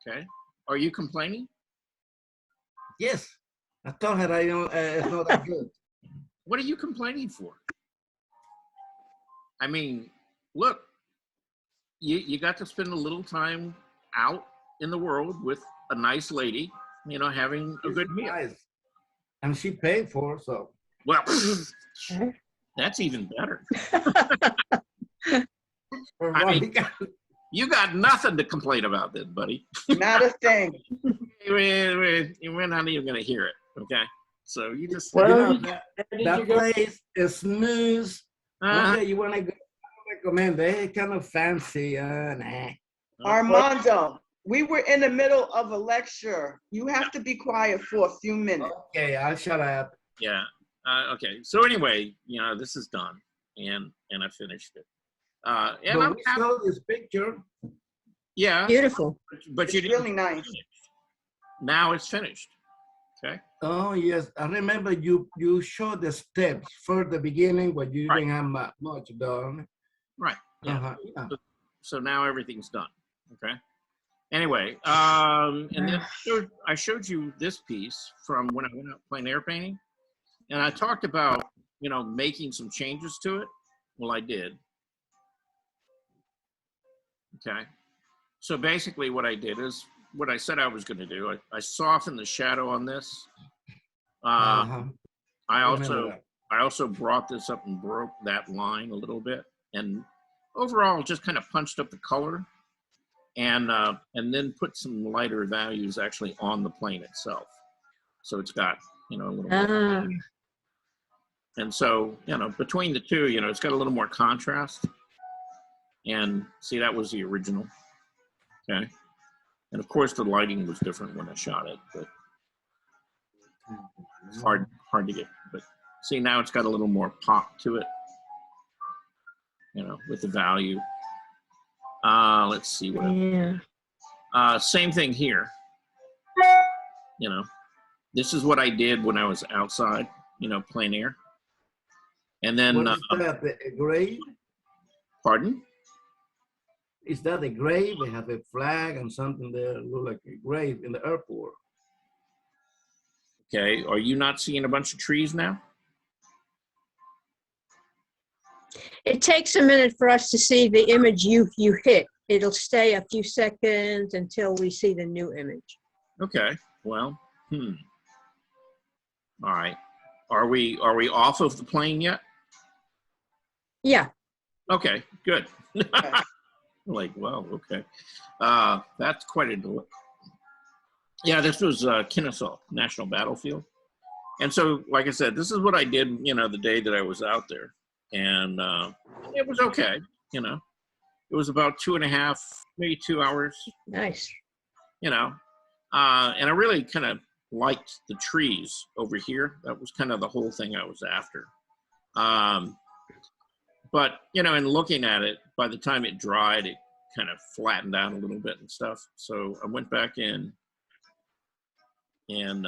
Okay. Are you complaining? Yes. I told her I don't, it's not that good. What are you complaining for? I mean, look, you got to spend a little time out in the world with a nice lady, you know, having a good meal. Nice. And she paid for it, so. Well, that's even better. I mean, you got nothing to complain about then, buddy. Not a thing. We're not even going to hear it, okay? So you just... Well, You know, that place is smooth. Okay, you want to go? I recommend it. It's kind of fancy. Nah. Armando, we were in the middle of a lecture. You have to be quiet for a few minutes. Okay, I'll shut up. Yeah. Okay. So anyway, you know, this is done, and I finished it. And But I'm we happy. saw this picture. Yeah, Beautiful. but you It's didn't really nice. finish. Now it's finished. Okay. Oh yes, I remember you showed the steps for the beginning, but you Right. didn't have much done. Right. Yeah. Yeah. So now everything's done. Okay. Anyway, and then I showed you this piece from when I went out plein air painting, and I talked about, you know, making some changes to it. Well, I did. Okay. So basically what I did is what I said I was going to do. I softened the shadow on this. I also brought this up and broke that line a little bit, and overall just kind of punched up the color, and then put some lighter values actually on the plane itself. So it's got, you know, a little more. And so, you know, between the two, you know, it's got a little more contrast. And see, that was the original. Okay. And of course the lighting was different when I shot it, but it's hard to get. But see, now it's got a little more pop to it, you know, with the value. Let's see what same thing here. You know, this is what I did when I was outside, you know, plein air. And then What is that, a grave? Pardon? Is that a grave? They have a flag and something there, look like a grave in the airport. Okay, are you not seeing a bunch of trees now? It takes a minute for us to see the image you hit. It'll stay a few seconds until we see the new image. Okay, well, all right. Are we off of the plane yet? Yeah. Okay, good. Like, well, okay. That's quite a delay. Yeah, this was Kennesaw National Battlefield. And so, like I said, this is what I did, you know, the day that I was out there. And it was okay, you know. It was about 2.5, maybe 2 hours. Nice. You know. And I really kind of liked the trees over here. That was kind of the whole thing I was after. But, you know, in looking at it, by the time it dried, it kind of flattened out a little bit and stuff. So I went back in and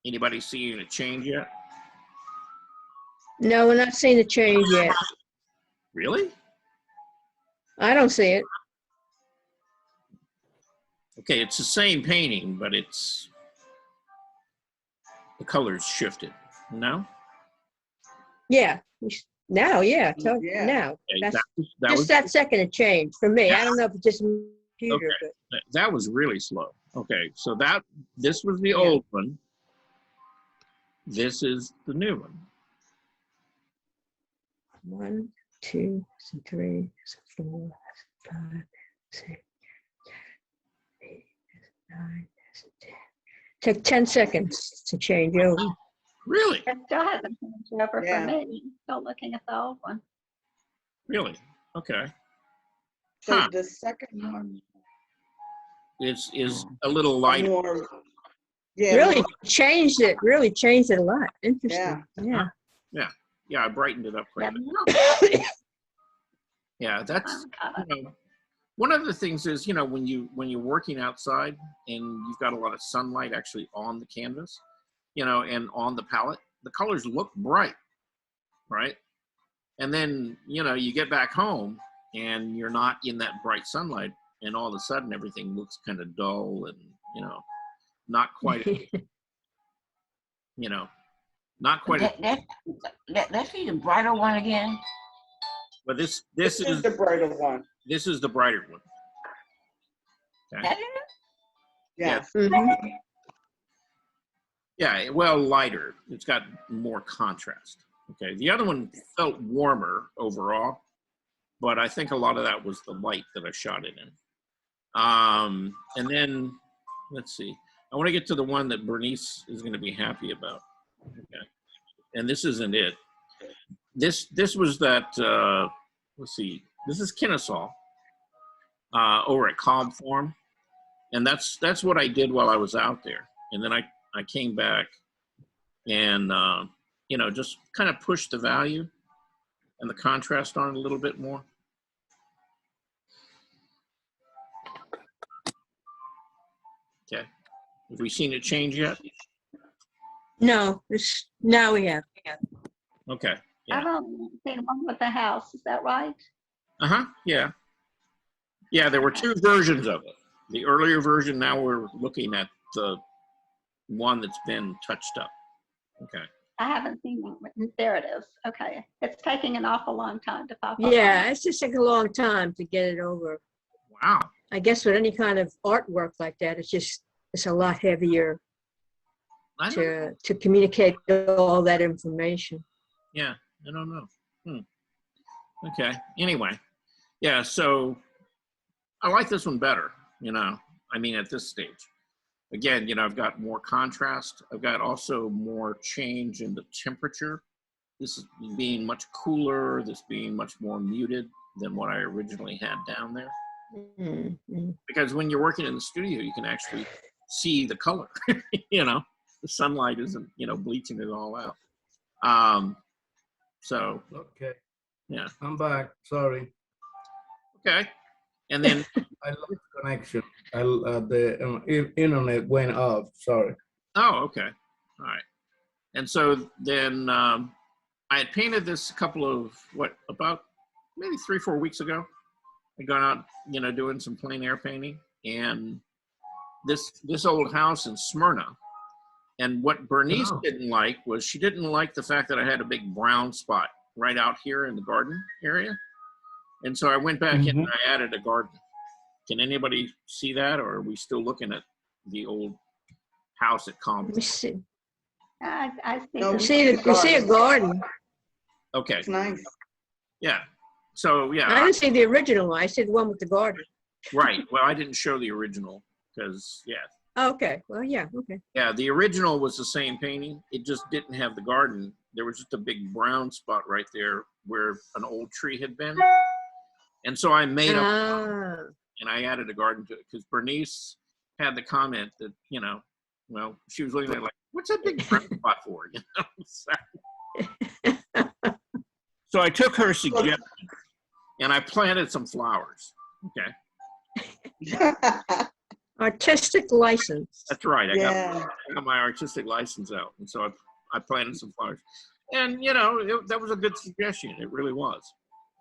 anybody seeing a change yet? No, we're not seeing a change yet. Really? I don't see it. Okay, it's the same painting, but it's the colors shifted. No? Yeah. Now, yeah. Yeah. Now. Okay, That's that just was that second it changed for me. I don't know if it's just computer, Okay. but that was really slow. Okay, so this was the Yeah. old one. This is the new one. 1, 2, 3, 4, 5, 6, 8, 9, 10. Took 10 seconds to change over. Really? It still hasn't changed over Yeah. for me. Still looking at the old one. Really? Okay. So Huh. the second one Is a little lighter. more, yeah, Really changed it. Really changed it a lot. Interesting. Yeah. Yeah, I brightened it up quite Yeah, a bit. Yeah, that's kinda- you know, one of the things is, you know, when you're working outside and you've got a lot of sunlight actually on the canvas, you know, and on the palette, the colors look bright, right? And then, you know, you get back home and you're not in that bright sunlight, and all of a sudden everything looks kind of dull and, you know, not quite, you know, not quite. Let's see the brighter one again. But this this is is the brighter one. this is the brighter one. Okay. That is? Yes. Mhm. Yeah, well, lighter. It's got more contrast. Okay. The other one felt warmer overall, but I think a lot of that was the light that I shot it in. And then let's see. I want to get to the one that Bernice is going to be happy about. Okay. And this isn't it. This was that. Let's see. This is Kennesaw over at Cobb Farm, and that's what I did while I was out there. And then I came back and you know, just kind of pushed the value and the contrast on it a little bit more. Okay. Have we seen it change yet? No, now we have. Okay. Yeah. I've only seen one with the house. Is that right? Uh-huh. Yeah. Yeah, there were two versions of it. The earlier version, now we're looking at the one that's been touched up. Okay. I haven't seen one. There it is. Okay. It's taking an awful long time to pop up. Yeah, it's just like a long time to get it over. Wow. I guess with any kind of artwork like that, it's a lot heavier I don't know. to communicate all that information. Yeah, I don't know. Okay. Anyway, yeah, so I like this one better, you know. I mean, at this stage. Again, you know, I've got more contrast. I've got also more change in the temperature. This is being much cooler, this being much more muted than what I originally had down there. Mm-hmm. Because when you're working in the studio, you can actually see the color, you know. The sunlight isn't, you know, bleaching it all out. So, Okay, yeah. I'm back. Sorry, Okay. And then, I lost connection. The internet went off. Sorry. oh, okay. All right. And so then I had painted this a couple of, about maybe 3-4 weeks ago. I'd gone out, you know, doing some plein air painting. And this old house in Smyrna. And what Bernice Oh. didn't like was she didn't like the fact that I had a big brown spot right out here in the garden area. And so I went back in and I added a garden. Can anybody see that, or are we still looking at the old house at Let Cobb? me see. I see. No, the- You see a garden. Okay, It's nice. yeah. So I yeah, didn't see the original one. I see the one with the garden. right. Well, I didn't show the original because Oh, okay. Well, yeah. Okay. yeah, the original was the same painting. It just didn't have the garden. There was just a big brown spot right there where an old tree had been. And so I made up Ah. and I added a garden to it because Bernice had the comment that, you know, well, she was looking at it like, what's that big brown spot for? You know? So I took her suggestion And I planted some flowers. Okay. Artistic license. That's right. I Yeah. got my artistic license out. And so I planted some flowers. And, you know, that was a good suggestion. It really was,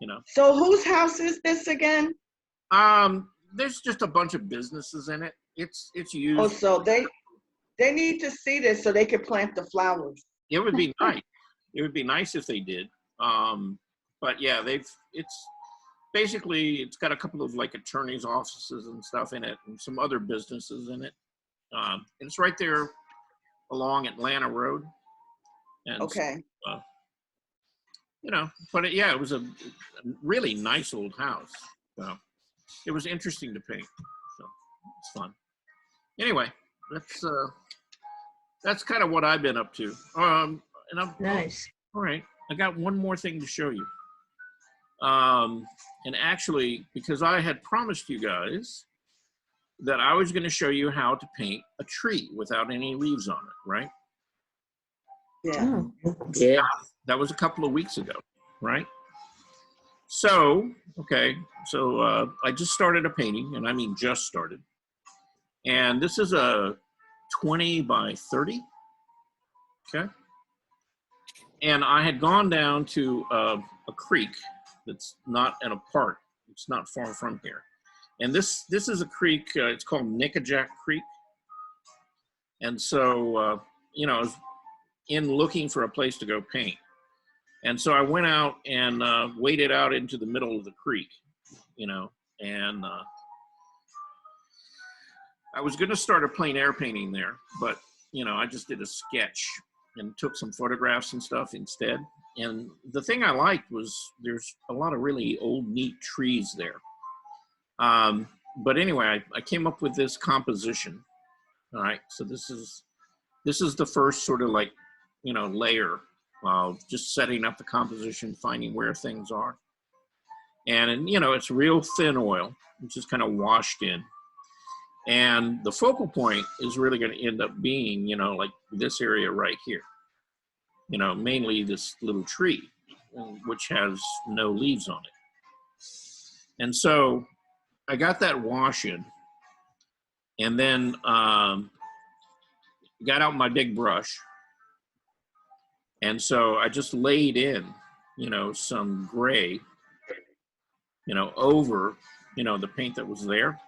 you know. So whose house is this again? There's just a bunch of businesses in it. It's used. Oh, so they need to see this so they can plant the flowers. It would be nice. It would be nice if they did. But yeah, it's basically, it's got a couple of like attorneys' offices and stuff in it and some other businesses in it. And it's right there along Atlanta Road. And Okay. you know, but it was a really nice old house. So it was interesting to paint. So it's fun. Anyway, that's kind of what I've been up to. And I'm Nice. all right. I got one more thing to show you. And actually, because I had promised you guys that I was going to show you how to paint a tree without any leaves on it, right? Yeah. Oh, Yeah. That was a couple of weeks ago, right? So, okay, so I just started a painting, and I mean just started. And this is a 20 by 30, okay? And I had gone down to a creek that's not in a park. It's not far from here. And this is a creek, it's called Nickajack Creek. And so, you know, I was in looking for a place to go paint. And so I went out and waded out into the middle of the creek, you know, and I was going to start a plein air painting there, but, you know, I just did a sketch and took some photographs and stuff instead. And the thing I liked was there's a lot of really old, neat trees there. But anyway, I came up with this composition. All right, so this is the first sort of like, you know, layer of just setting up the composition, finding where things are. And you know, it's real thin oil, it's just kind of washed in. And the focal point is really going to end up being, you know, like this area right here. You know, mainly this little tree, which has no leaves on it. And so I got that wash in, and then got out my big brush. And so I just laid in, you know, some gray, you know, over, you know, the paint that was there,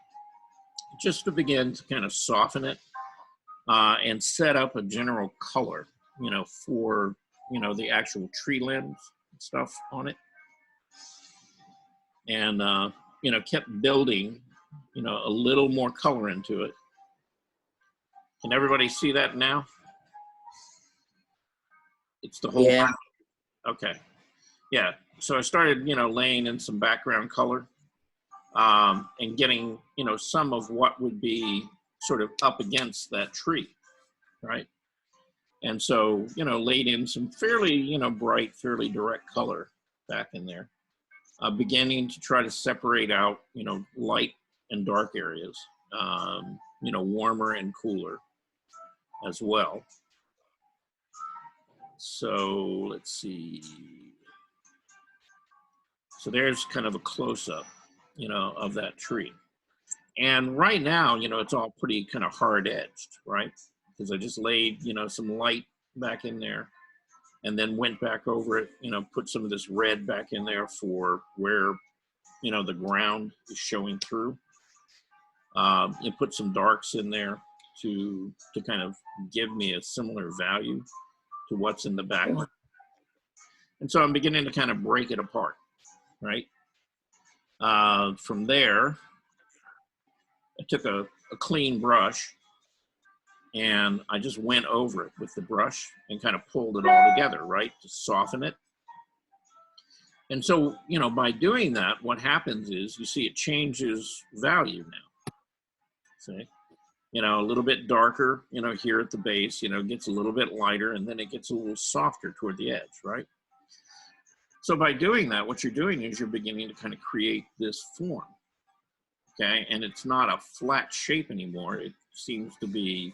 just to begin to kind of soften it and set up a general color, you know, for, you know, the actual tree limbs and stuff on it. And, you know, kept building, you know, a little more color into it. Can everybody see that now? It's the whole. Yeah. Okay. Yeah. So I started, you know, laying in some background color and getting, you know, some of what would be sort of up against that tree, right? And so, you know, laid in some fairly, you know, bright, fairly direct color back in there, beginning to try to separate out, you know, light and dark areas, you know, warmer and cooler as well. So let's see. So there's kind of a close-up, you know, of that tree. And right now, you know, it's all pretty kind of hard-edged, right? Because I just laid, you know, some light back in there and then went back over it, you know, put some of this red back in there for where, you know, the ground is showing through. You put some darks in there to kind of give me a similar value to what's in the background. And so I'm beginning to kind of break it apart, right? From there, I took a clean brush and I just went over it with the brush and kind of pulled it all together, right? To soften it. And so, you know, by doing that, what happens is you see it changes value now. See? You know, a little bit darker, you know, here at the base, you know, gets a little bit lighter and then it gets a little softer toward the edge, right? So by doing that, what you're doing is you're beginning to kind of create this form, okay? And it's not a flat shape anymore. It seems to be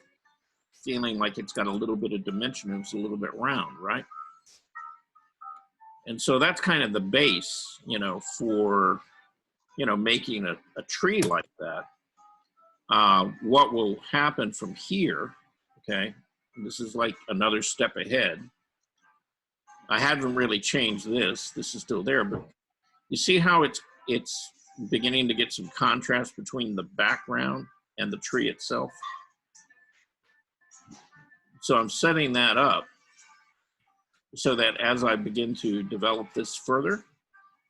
feeling like it's got a little bit of dimension and it's a little bit round, right? And so that's kind of the base, you know, for, you know, making a tree like that. What will happen from here, okay, this is like another step ahead. I haven't really changed this. This is still there, but you see how it's beginning to get some contrast between the background and the tree itself. So I'm setting that up so that as I begin to develop this further,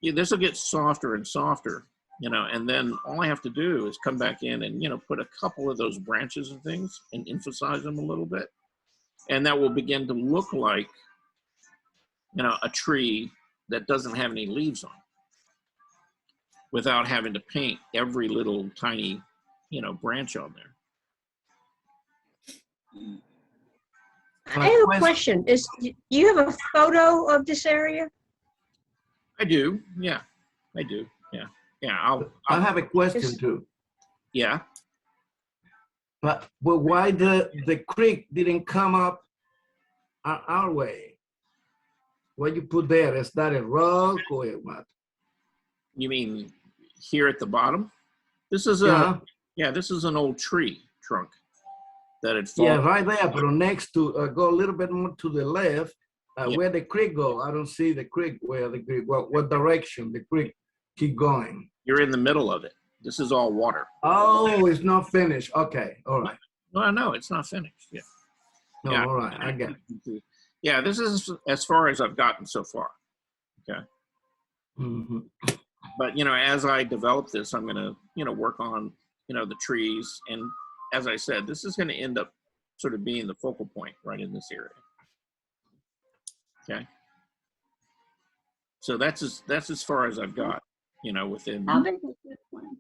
this will get softer and softer, you know, and then all I have to do is come back in and, you know, put a couple of those branches and things and emphasize them a little bit. And that will begin to look like, you know, a tree that doesn't have any leaves on, without having to paint every little tiny, you know, branch on there. I have a question. Do you have a photo of this area? I do. Yeah, I do. Yeah. Yeah. I have a question too. Yeah. But why the creek didn't come up our way? What you put there? Is that a rock or what? You mean here at the bottom? This is this is an old tree trunk that had fallen. Yeah, right there, but next to, go a little bit more to the left, where the creek go. I don't see the creek, where the creek, what direction the creek keep going. You're in the middle of it. This is all water. Oh, it's not finished. Okay, all right. Well, no, it's not finished. Yeah. No, Yeah. all right, I get it. Yeah, this is as far as I've gotten so far. Okay. Mm-hmm. But, you know, as I develop this, I'm going to, you know, work on, you know, the trees. And as I said, this is going to end up sort of being the focal point right in this area. Okay. So that's as far as I've got, you know, within. How big is this one?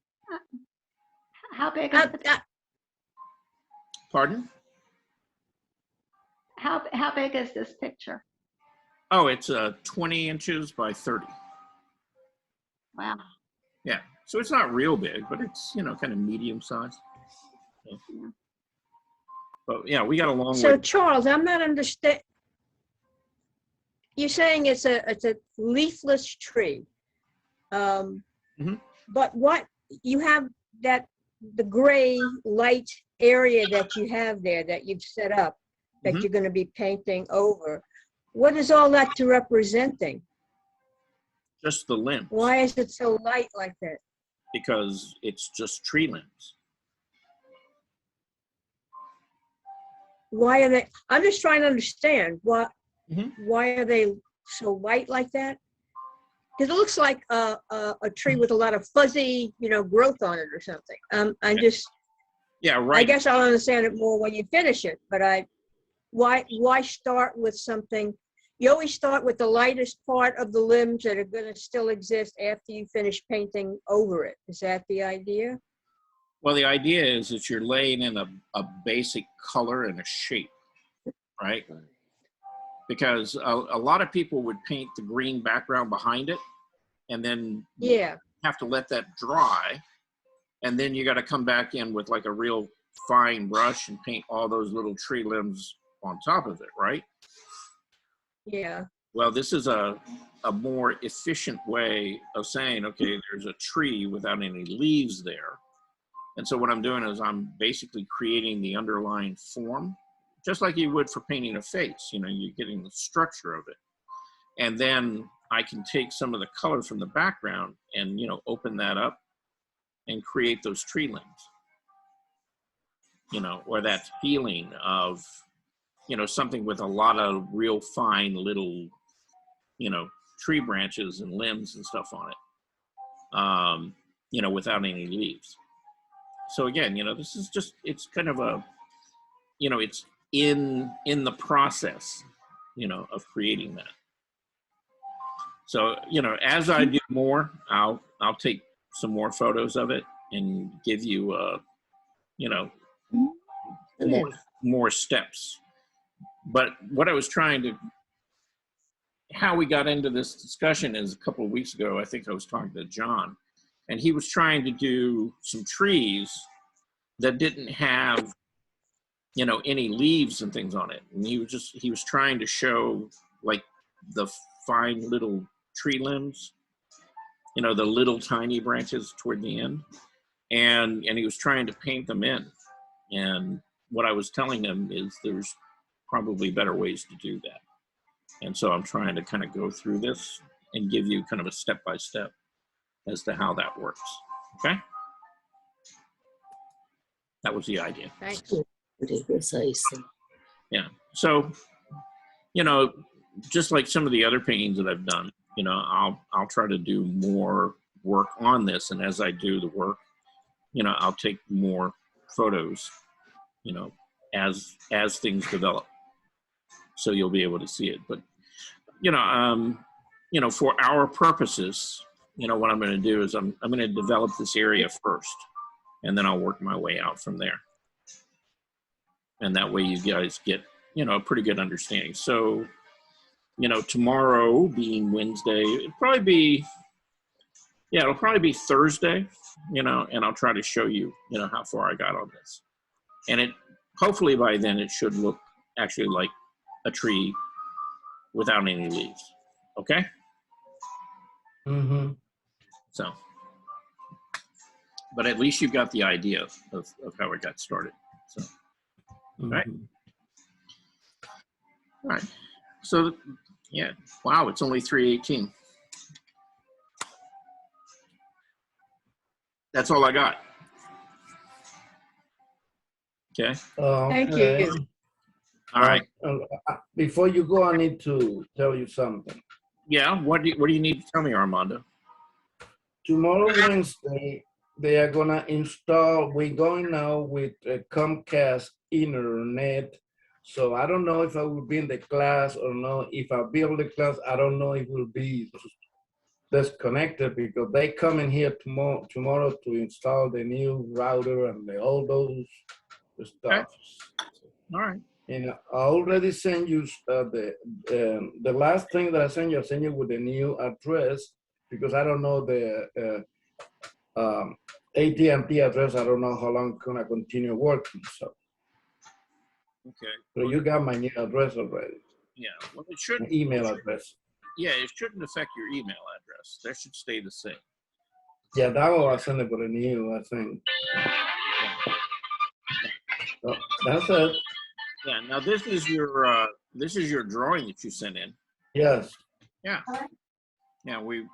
How big is the, Pardon? how big is this picture? Oh, it's 20 inches by 30. Wow. Yeah. So it's not real big, but it's, you know, kind of medium size. Yeah. But yeah, we got a long way. So Charles, I'm not understand. You're saying it's a leafless tree. But what you have the gray light area that you have there that you've set up that you're going to be painting over. What is all that to representing? Just the limbs. Why is it so light like that? Because it's just tree limbs. Why are they? I'm just trying to understand why are they so light like that? Because it looks like a tree with a lot of fuzzy, you know, growth on it or something. I'm just. Yeah, right. I guess I'll understand it more when you finish it. But why start with something? You always start with the lightest part of the limbs that are going to still exist after you finish painting over it. Is that the idea? Well, the idea is that you're laying in a basic color and a shape, right? Because a lot of people would paint the green background behind it and then have to let that dry. And then you got to come back in with like a real fine brush and paint all those little tree limbs on top of it, right? Yeah. Well, this is a more efficient way of saying, okay, there's a tree without any leaves there. And so what I'm doing is I'm basically creating the underlying form, just like you would for painting a face. You know, you're getting the structure of it. And then I can take some of the color from the background and, you know, open that up and create those tree limbs. You know, or that feeling of, you know, something with a lot of real fine little, you know, tree branches and limbs and stuff on it, you know, without any leaves. So again, you know, this is just, it's kind of a, you know, it's in the process, you know, of creating that. So, you know, as I do more, I'll take some more photos of it and give you, you know, more steps. But what I was trying to, how we got into this discussion is a couple of weeks ago, I think I was talking to John, and he was trying to do some trees that didn't have, you know, any leaves and things on it. And he was trying to show like the find little tree limbs, you know, the little tiny branches toward the end. And he was trying to paint them in. And what I was telling him is there's probably better ways to do that. And so I'm trying to kind of go through this and give you kind of a step-by-step as to how that works. Okay? That was the idea. Thanks. Yeah. So, you know, just like some of the other paintings that I've done, you know, I'll try to do more work on this. And as I do the work, you know, I'll take more photos, you know, as things develop. So you'll be able to see it. But, you know, for our purposes, you know, what I'm going to do is I'm going to develop this area first, and then I'll work my way out from there. And that way you guys get, you know, a pretty good understanding. So, you know, tomorrow being Wednesday, it'll probably be Thursday, you know, and I'll try to show you, you know, how far I got on this. And it, hopefully by then it should look actually like a tree without any leaves. Okay? Mm-hmm. So, but at least you've got the idea of how it got started. So, all right. All right. So, yeah. Wow, it's only 3:18. That's all I got. Okay. Thank Okay. you. All right. Before you go, I need to tell you something. Yeah. What do you need to tell me, Armando? Tomorrow, Wednesday, they are gonna install. We're going now with Comcast internet. So I don't know if I will be in the class or not. If I be in the class, I don't know if it will be disconnected because they come in here tomorrow to install the new router and all those stuff. All right. And I already sent you the last thing that I sent you with the new address because I don't know the AT&T address. I don't know how long it's gonna continue working. So, Okay. so you got my new address already. Yeah. Well, it shouldn't. Email address. Yeah, it shouldn't affect your email address. That should stay the same. Yeah, that one I sent it for the new, I think. So that's it. Yeah. Now this is your drawing that you sent in. Yes. Yeah. Yeah. We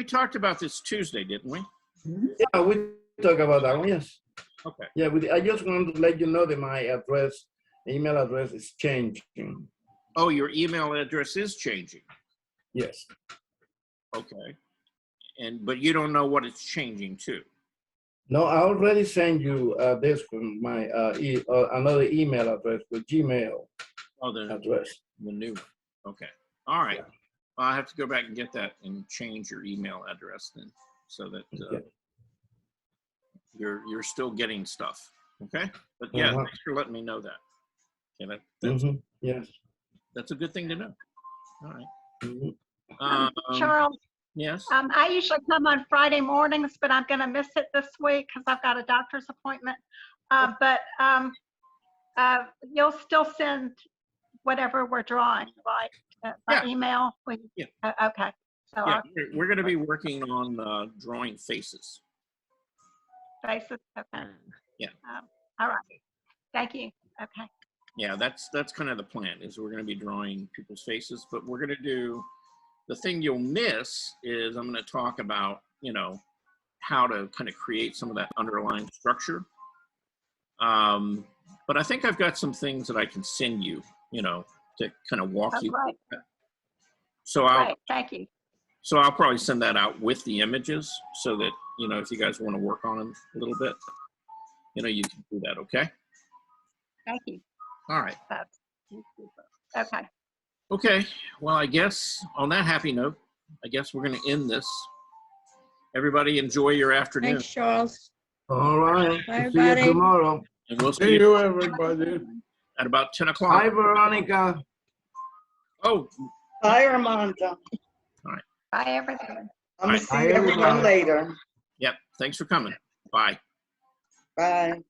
talked about this Tuesday, didn't we? Yeah, we talk about that one. Yes. Okay. Yeah, I just wanted to let you know that my address, email address is changing. Oh, your email address is changing. Yes. Okay. But you don't know what it's changing to. No, I already sent you this from my another email address with Gmail address. The new one. Okay. All right. Yeah. Well, I have to go back and get that and change your email address then, so that you're still getting stuff. Okay. But yeah, thanks for letting me know that. Okay, Yes. That's a good thing to know. All right. Charles, Yes. I usually come on Friday mornings, but I'm going to miss it this week because I've got a doctor's appointment. But you'll still send whatever we're drawing, right? By email? Yeah. Okay. So Yeah, we're going to be working on drawing faces. faces. Okay. Yeah. All right. Thank you. Okay. Yeah, that's kind of the plan, is we're going to be drawing people's faces, but we're going to do, the thing you'll miss is I'm going to talk about, you know, how to kind of create some of that underlying structure. But I think I've got some things that I can send you, you know, to kind of walk you Right. through that. So Thank you. So I'll probably send that out with the images so that, you know, if you guys want to work on them a little bit, you know, you can do that. Okay. Thank you. All right. Okay. Okay. Well, I guess on that happy note, I guess we're going to end this. Everybody enjoy your afternoon. Thanks, Charles. All right. Bye, See you everybody. tomorrow. And we'll See see you you, everybody. at about 10 Hi, o'clock. Veronica. Oh, Bye, Armando. Bye, everyone. I'm gonna see Bye, everyone everybody. later. yep. Thanks for coming. Bye. Bye.